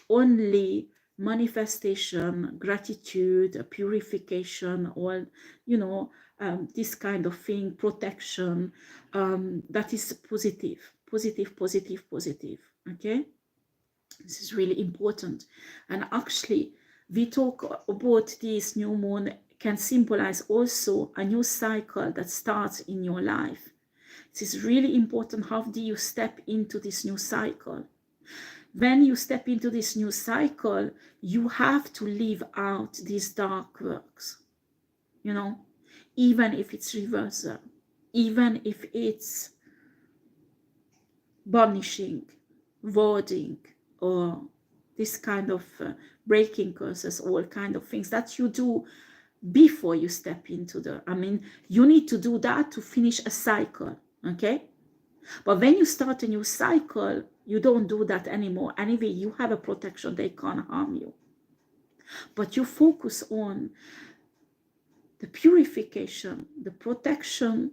[SPEAKER 1] only manifestation, gratitude, purification, all, this kind of thing, protection, that is positive, okay? This is really important. And actually, we talk about this new moon can symbolize also a new cycle that starts in your life. It is really important. How do you step into this new cycle? When you step into this new cycle, you have to live out these dark works, even if it's reversal, even if it's banishing, voiding, or this kind of breaking curses, all kind of things that you do before you step into you need to do that to finish a cycle, okay? But when you start a new cycle, you don't do that anymore. Anyway, you have a protection, they can't harm you. But you focus on the purification, the protection,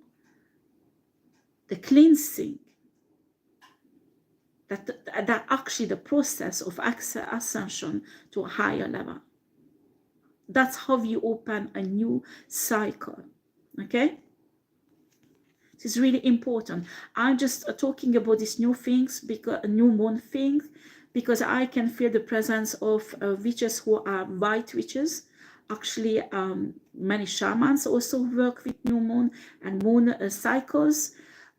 [SPEAKER 1] the cleansing, that actually the process of ascension to a higher level. That's how you open a new cycle, okay? This is really important. I'm just talking about these new things, because new moon things, because I can feel the presence of witches who are white witches. Actually, many shamans also work with new moon and moon cycles.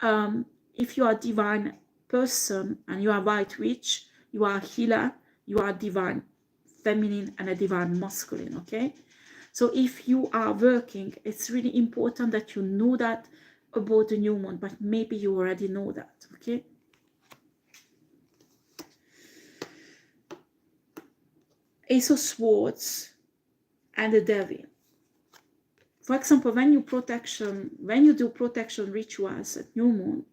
[SPEAKER 1] If you are a divine person and you are a white witch, you are a healer, you are divine feminine and a divine masculine, okay? So if you are working, it's really important that you know that about the new moon, but maybe you already know that, okay? Ace of Swords and the Devil. For example, when you do protection rituals at new moon,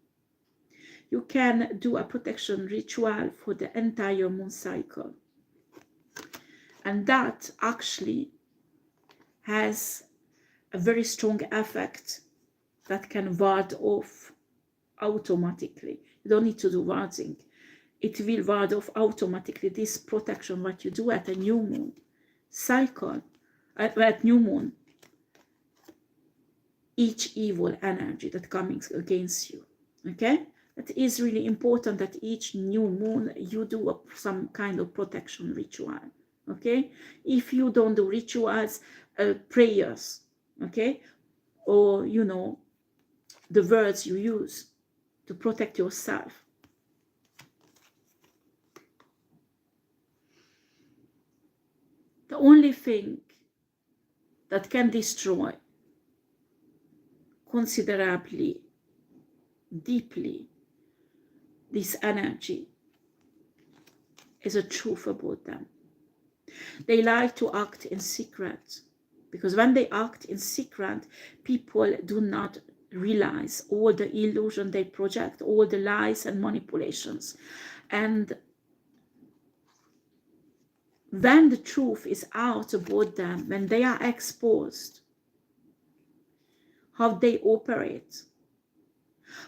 [SPEAKER 1] you can do a protection ritual for the entire moon cycle. And that actually has a very strong effect that can ward off automatically. You don't need to do warding. It will ward off automatically this protection, what you do at a new moon cycle, at new moon, each evil energy that comes against you, okay? It is really important that each new moon you do some kind of protection ritual, okay? If you don't do rituals, prayers, okay? Or, the words you use to protect yourself. The only thing that can destroy considerably deeply this energy is a truth about them. They like to act in secret, because when they act in secret, people do not realize all the illusion they project, all the lies and manipulations. And when the truth is out about them, when they are exposed, how they operate,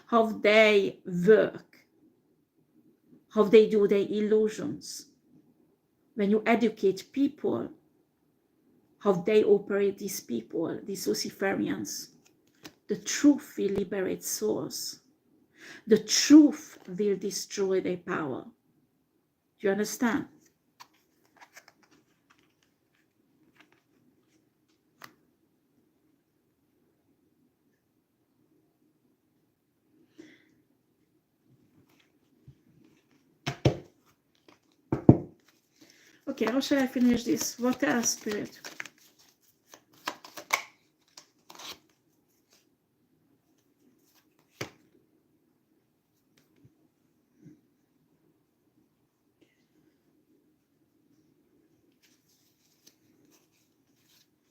[SPEAKER 1] how they work, how they do their illusions, when you educate people, how they operate, these people, these Luciferians, the truth will liberate souls. The truth will destroy their power. Do you understand? Okay, how shall I finish this? What else, Spirit?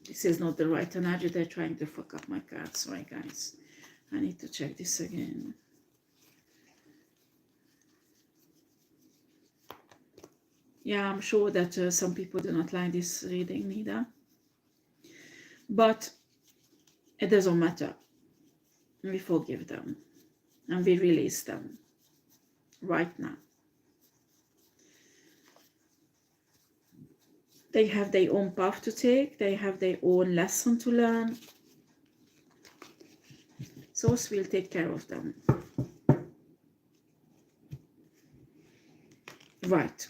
[SPEAKER 1] This is not the right energy. They're trying to fuck up my cards. Sorry, guys. I need to check this again. Yeah, I'm sure that some people do not like this reading neither. But it doesn't matter. We forgive them. And we release them. Right now. They have their own path to take. They have their own lesson to learn. Source will take care of them. Right.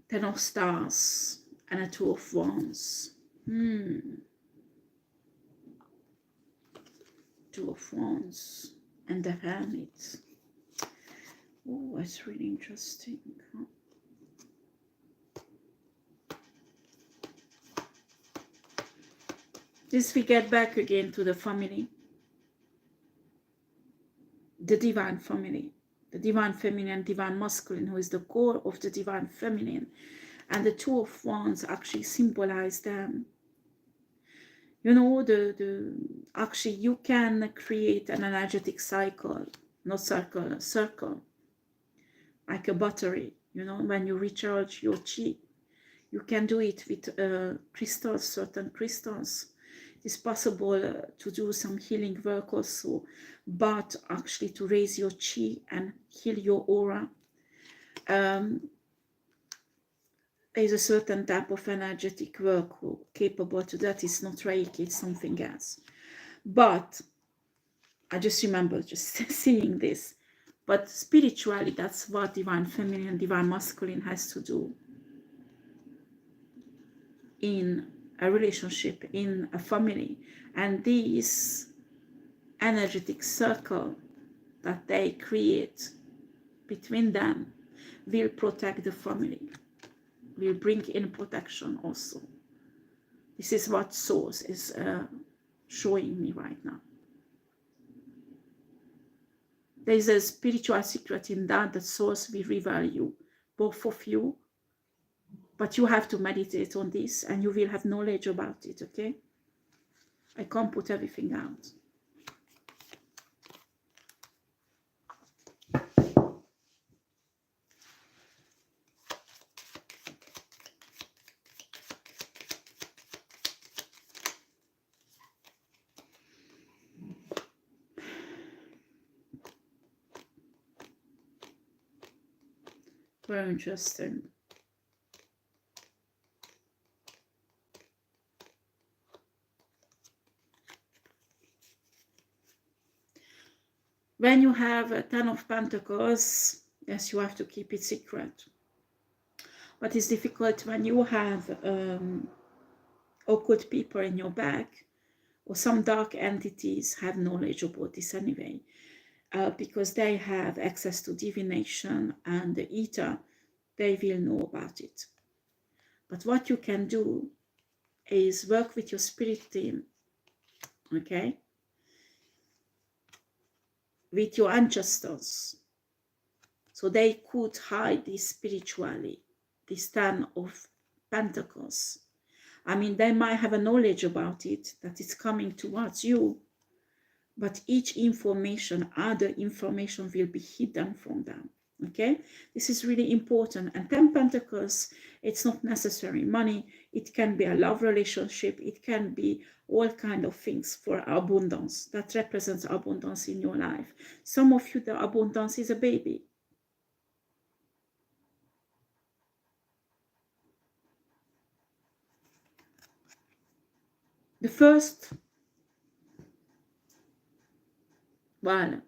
[SPEAKER 1] Ten of Stars and a Two of Wands. Two of Wands and the Hermit. Oh, that's really interesting. This we get back again to the family. The divine family. The divine feminine, divine masculine, who is the core of the divine feminine. And the Two of Wands actually symbolize them. You know, actually you can create an energetic cycle, not circle, a circle, like a battery. You know, when you recharge your chi, you can do it with crystals, certain crystals. It's possible to do some healing work also, but actually to raise your chi and heal your aura. There's a certain type of energetic work capable to that. It's not Reiki, it's something else. But I just remember just seeing this. But spiritually, that's what divine feminine and divine masculine has to do in a relationship, in a family. And this energetic circle that they create between them will protect the family, will bring in protection also. This is what Source is showing me right now. There is a spiritual secret in that Source will reveal you, both of you. But you have to meditate on this and you will have knowledge about it, okay? I can't put everything out. Very interesting. When you have a Ten of Pentacles, yes, you have to keep it secret. But it's difficult when you have occult people in your back, or some dark entities have knowledge about this anyway, because they have access to divination and the ether, they will know about it. But what you can do is work with your spirit team, okay, with your ancestors, so they could hide this spiritually, this 10 of Pentacles. I mean, they might have a knowledge about it, that it's coming towards you, but each information, other information will be hidden from them, okay? This is really important. And 10 Pentacles, it's not necessarily money. It can be a love relationship. It can be all kind of things for abundance. That represents abundance in your life. Some of you, the abundance is a baby. The first, well,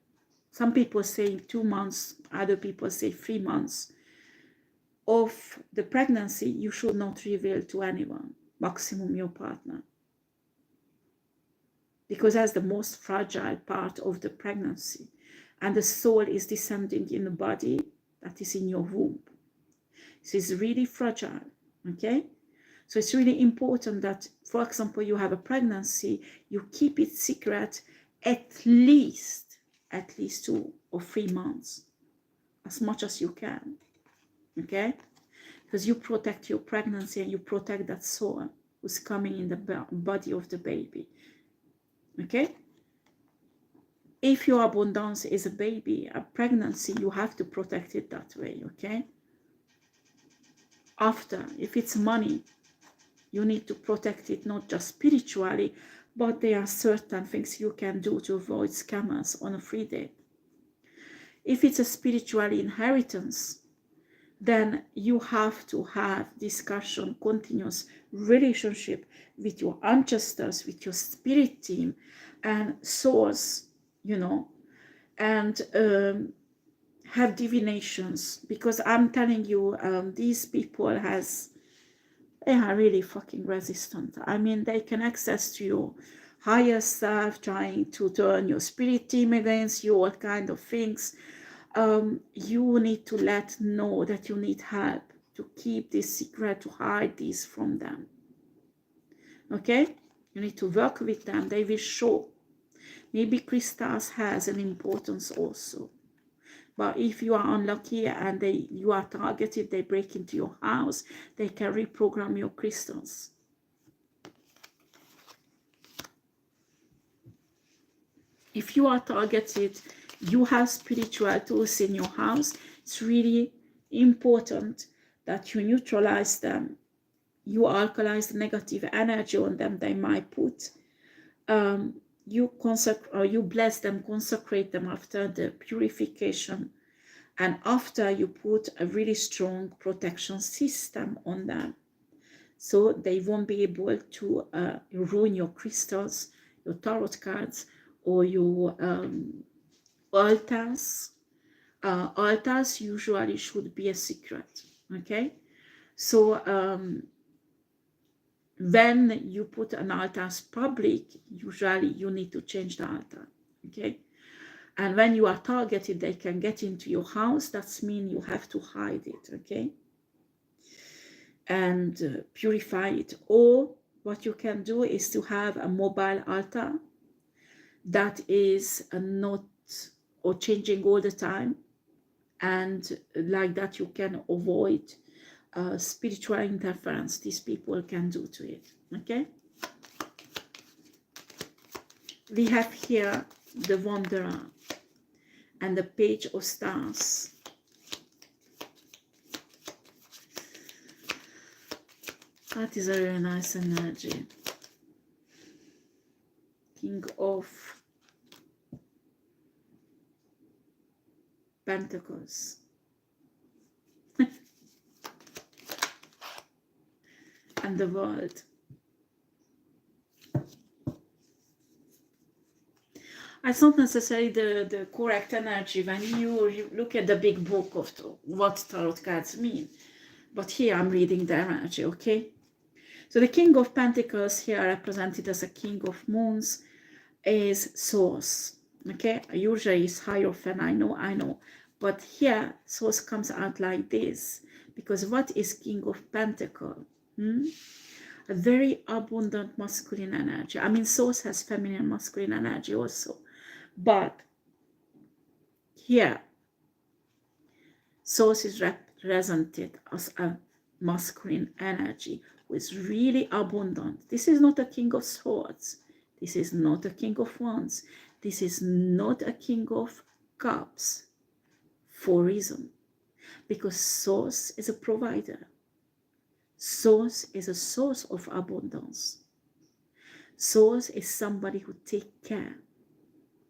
[SPEAKER 1] some people say 2 months, other people say 3 months of the pregnancy, you should not reveal to anyone, maximum your partner, because that's the most fragile part of the pregnancy, and the soul is descending in the body that is in your womb. This is really fragile, okay? So it's really important that, for example, you have a pregnancy, you keep it secret at least 2 or 3 months, as much as you can, okay? Because you protect your pregnancy and you protect that soul who's coming in the body of the baby, okay? If your abundance is a baby, a pregnancy, you have to protect it that way, okay? After, if it's money, you need to protect it not just spiritually, but there are certain things you can do to avoid scammers on a free day. If it's a spiritual inheritance, then you have to have discussion, continuous relationship with your ancestors, with your spirit team and source, you know, and have divinations, because I'm telling you, these people they are really fucking resistant. I mean, they can access to your higher self, trying to turn your spirit team against you, all kind of things. You need to let know that you need help to keep this secret, to hide this from them, okay? You need to work with them. They will show. Maybe crystals has an importance also, but if you are unlucky and you are targeted, they break into your house, they can reprogram your crystals. If you are targeted, you have spiritual tools in your house, it's really important that you neutralize them. You alkalize the negative energy on them they might put. You bless them, consecrate them after the purification, and after you put a really strong protection system on them, so they won't be able to ruin your crystals, your tarot cards, or your altars. Altars usually should be a secret, okay? So when you put an altar as public, usually you need to change the altar, okay? And when you are targeted, they can get into your house. That means you have to hide it, okay? And purify it. Or what you can do is to have a mobile altar that is not or changing all the time, and like that you can avoid spiritual interference these people can do to it, okay? We have here the Wanderer and the Page of Stars. That is a very nice energy. King of Pentacles. And the World. It's not necessarily the correct energy when you look at the big book of what tarot cards mean. But here I'm reading the energy, okay? So the King of Pentacles here, represented as a King of Moons, is Source, okay? Usually it's Hierophant, I know. But here, Source comes out like this. Because what is King of Pentacles? A very abundant masculine energy. I mean, Source has feminine masculine energy also. But here, Source is represented as a masculine energy who is really abundant. This is not a King of Swords. This is not a King of Wands. This is not a King of Cups. For a reason. Because Source is a provider. Source is a source of abundance. Source is somebody who takes care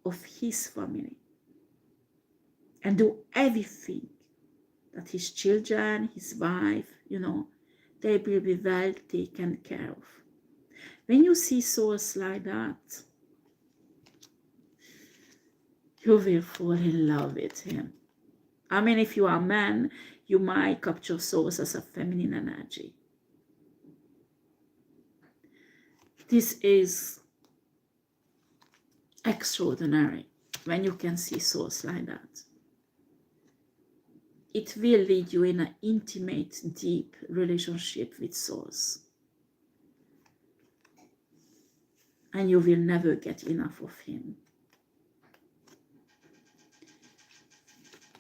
[SPEAKER 1] of his family and do everything that his children, his wife, they will be well taken care of. When you see Source like that, you will fall in love with him. I mean, if you are a man, you might capture Source as a feminine energy. This is extraordinary when you can see Source like that. It will lead you in an intimate, deep relationship with Source. And you will never get enough of him.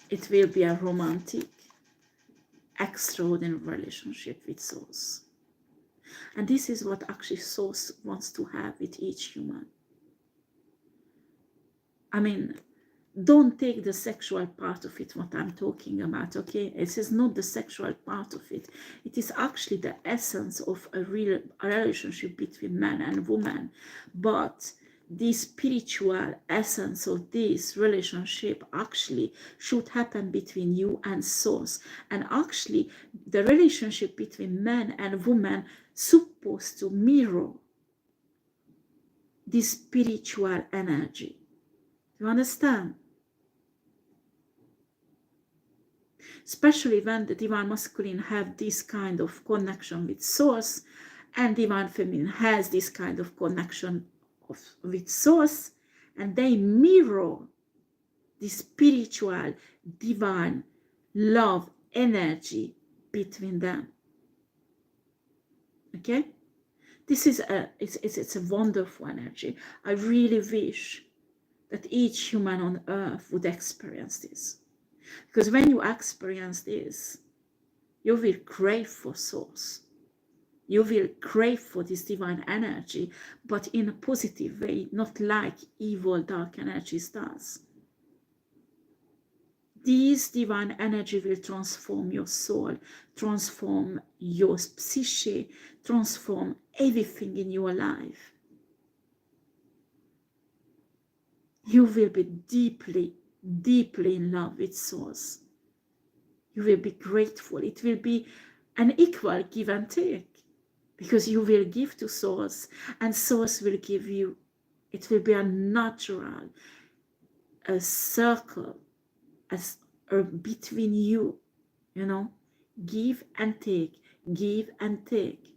[SPEAKER 1] It will be a romantic, extraordinary relationship with Source. And this is what actually Source wants to have with each human. I mean, don't take the sexual part of it, what I'm talking about, okay? It is not the sexual part of it. It is actually the essence of a real relationship between man and woman. But the spiritual essence of this relationship actually should happen between you and Source. And actually, the relationship between man and woman supposed to mirror this spiritual energy. You understand? Especially when the divine masculine have this kind of connection with Source, and divine feminine has this kind of connection with Source, and they mirror the spiritual, divine love energy between them. Okay? This is it's a wonderful energy. I really wish that each human on earth would experience this. Because when you experience this, you will crave for Source. You will crave for this divine energy, but in a positive way, not like evil dark energies does. This divine energy will transform your soul, transform your psyche, transform everything in your life. You will be deeply, deeply in love with Source. You will be grateful. It will be an equal give and take, because you will give to Source and Source will give you. It will be a natural, a circle between you, give and take, give and take.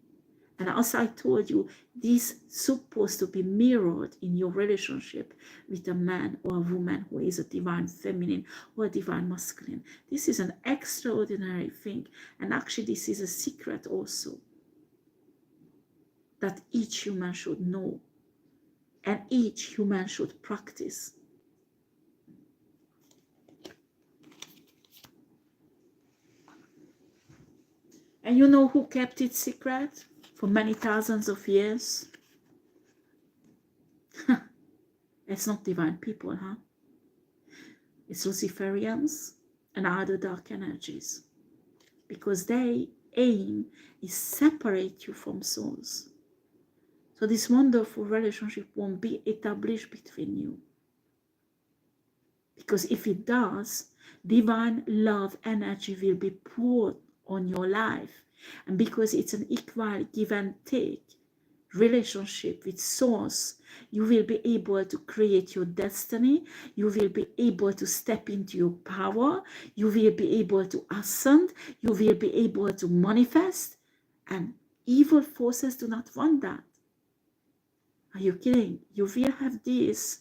[SPEAKER 1] And as I told you, this is supposed to be mirrored in your relationship with a man or a woman who is a divine feminine or a divine masculine. This is an extraordinary thing. And actually, this is a secret also that each human should know and each human should practice. And you know who kept it secret for many thousands of years? It's not divine people, huh? It's Luciferians and other dark energies. Because their aim is separate you from Source. So this wonderful relationship won't be established between you. Because if it does, divine love energy will be poured on your life. And because it's an equal give and take, relationship with source, you will be able to create your destiny. You will be able to step into your power. You will be able to ascend. You will be able to manifest. And evil forces do not want that. Are you kidding? You will have this.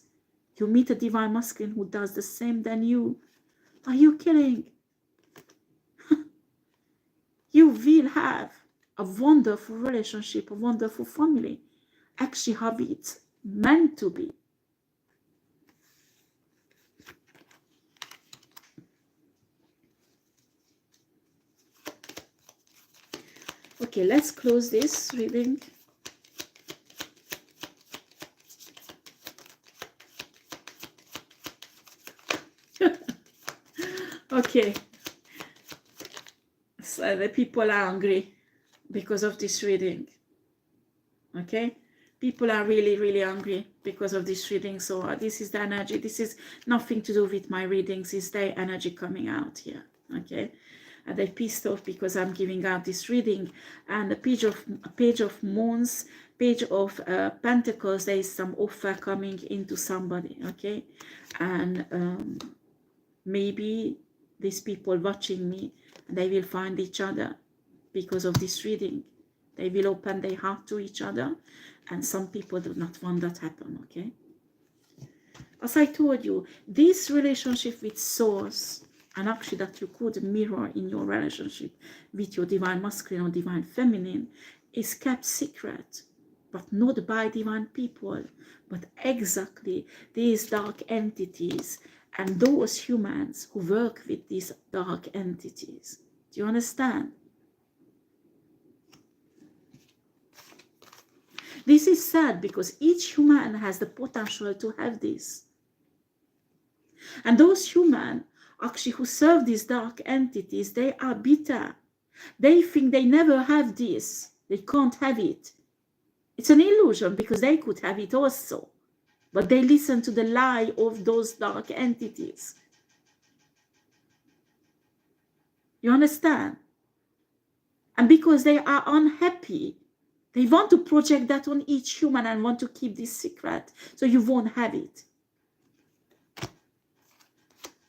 [SPEAKER 1] You meet a divine masculine who does the same than you. Are you kidding? You will have a wonderful relationship, a wonderful family. Actually, how it's meant to be. Okay, let's close this reading. Okay. So the people are angry because of this reading. Okay, people are really, really angry because of this reading. So this is the energy. This is nothing to do with my readings. It's their energy coming out here. Okay, and they're pissed off because I'm giving out this reading. And the page of moons, page of pentacles. There is some offer coming into somebody. Okay, and maybe these people watching me, they will find each other because of this reading. They will open their heart to each other, and some people do not want that happen. Okay, as I told you, this relationship with source, and actually that you could mirror in your relationship with your divine masculine or divine feminine, is kept secret, but not by divine people, but exactly these dark entities and those humans who work with these dark entities. Do you understand? This is sad because each human has the potential to have this. And those humans actually who serve these dark entities, they are bitter. They think they never have this. They can't have it. It's an illusion because they could have it also. But they listen to the lie of those dark entities. You understand? And because they are unhappy, they want to project that on each human and want to keep this secret, so you won't have it.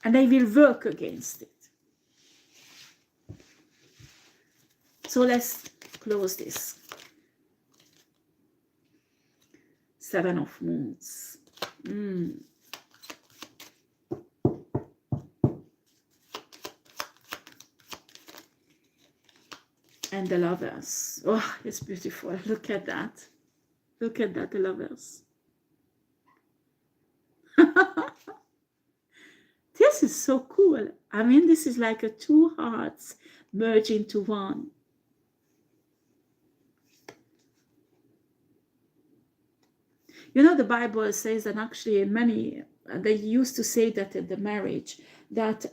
[SPEAKER 1] And they will work against it. So let's close this. Seven of Moons. And the Lovers. Oh, it's beautiful. Look at that. Look at that, the Lovers. This is so cool. I mean, this is like a two hearts merge into one. You know, the Bible says that actually many, they used to say that at the marriage, that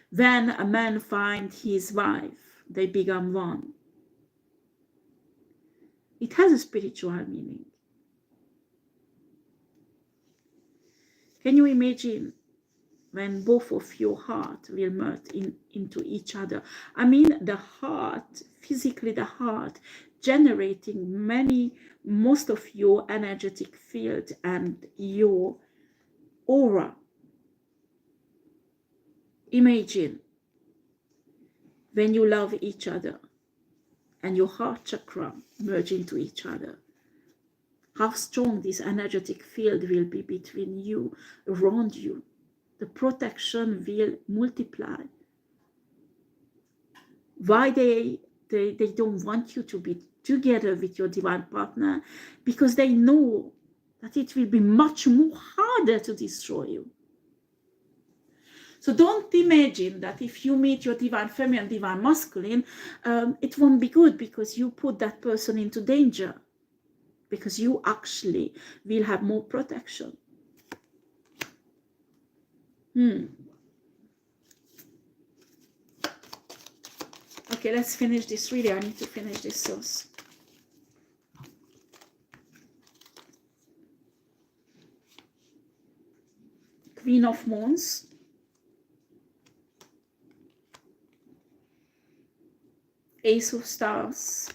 [SPEAKER 1] when a man finds his wife, they become one. It has a spiritual meaning. Can you imagine when both of your heart will merge into each other? I mean, the heart, physically the heart, generating most of your energetic field and your aura. Imagine when you love each other and your heart chakra merge into each other. How strong this energetic field will be between you, around you. The protection will multiply. Why they don't want you to be together with your divine partner? Because they know that it will be much more harder to destroy you. So don't imagine that if you meet your divine feminine, divine masculine, it won't be good because you put that person into danger. Because you actually will have more protection. Okay, let's finish this. Really, I need to finish this sauce. Queen of Wands. Ace of Stars.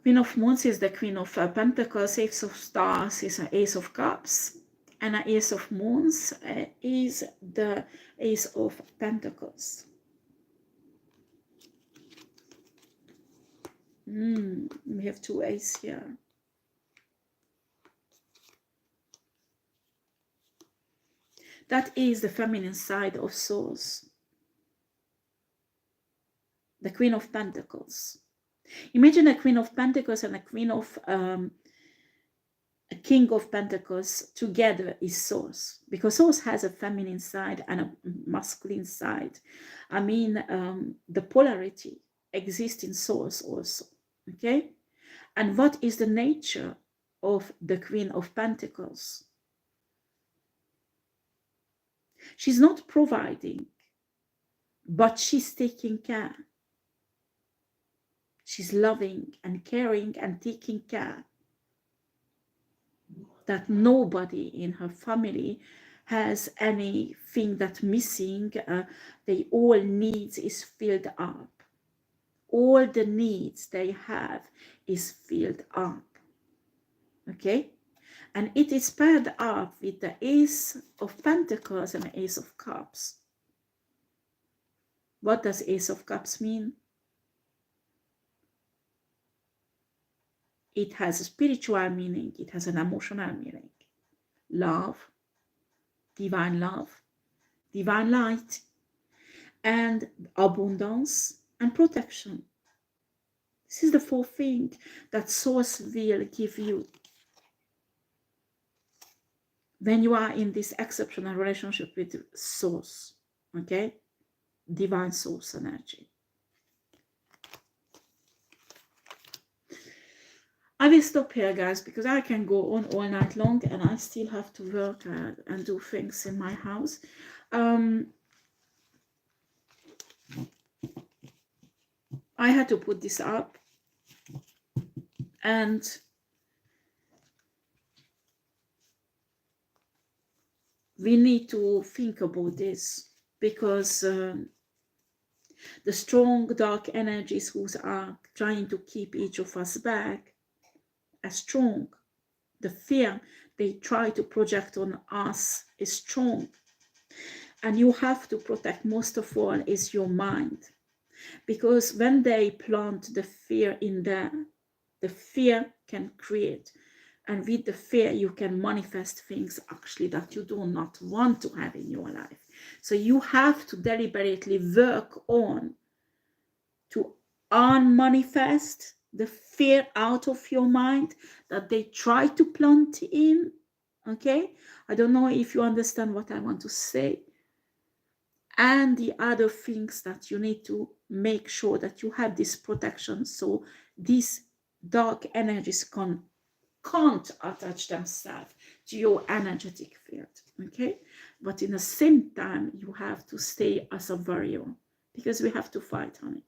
[SPEAKER 1] Queen of Wands is the Queen of Pentacles, Ace of Stars is an Ace of Cups, and an Ace of Wands is the Ace of Pentacles. We have two Aces here. That is the feminine side of Swords. The Queen of Pentacles. Imagine a Queen of Pentacles and a Queen of a King of Pentacles together is Swords, because Swords has a feminine side and a masculine side. I mean, the polarity exists in Swords also. Okay, and what is the nature of the Queen of Pentacles? She's not providing, but she's taking care. She's loving and caring and taking care that nobody in her family has anything that's missing. They all needs is filled up. All the needs they have is filled up. Okay, and it is paired up with the Ace of Pentacles and the Ace of Cups. What does Ace of Cups mean? It has a spiritual meaning, it has an emotional meaning. Love, divine light, and abundance and protection. This is the four things that Source will give you when you are in this exceptional relationship with Source. Okay, divine Source energy. I will stop here, guys, because I can go on all night long and I still have to work and do things in my house. I had to put this up, and we need to think about this, because the strong dark energies who are trying to keep each of us back are strong. The fear they try to project on us is strong, and you have to protect, most of all, is your mind, because when they plant the fear in there, the fear can create, and with the fear you can manifest things actually that you do not want to have in your life. So you have to deliberately work on to unmanifest the fear out of your mind that they try to plant in. Okay, I don't know if you understand what I want to say. And the other things that you need to make sure that you have this protection, so these dark energies can't attach themselves to your energetic field. Okay, but in the same time you have to stay as a warrior, because we have to fight, honey.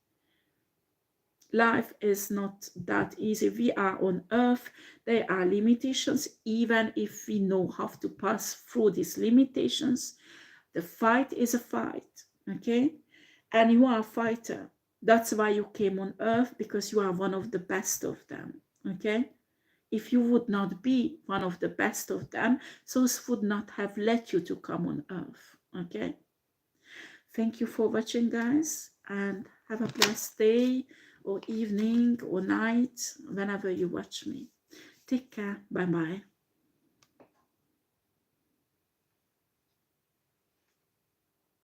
[SPEAKER 1] Life is not that easy. We are on earth, there are limitations. Even if we know how to pass through these limitations, the fight is a fight. Okay, and you are a fighter. That's why you came on earth, because you are one of the best of them. Okay, if you would not be one of the best of them, Source would not have let you to come on earth. Okay, thank you for watching, guys, and have a blessed day or evening or night whenever you watch me. Take care. Bye bye.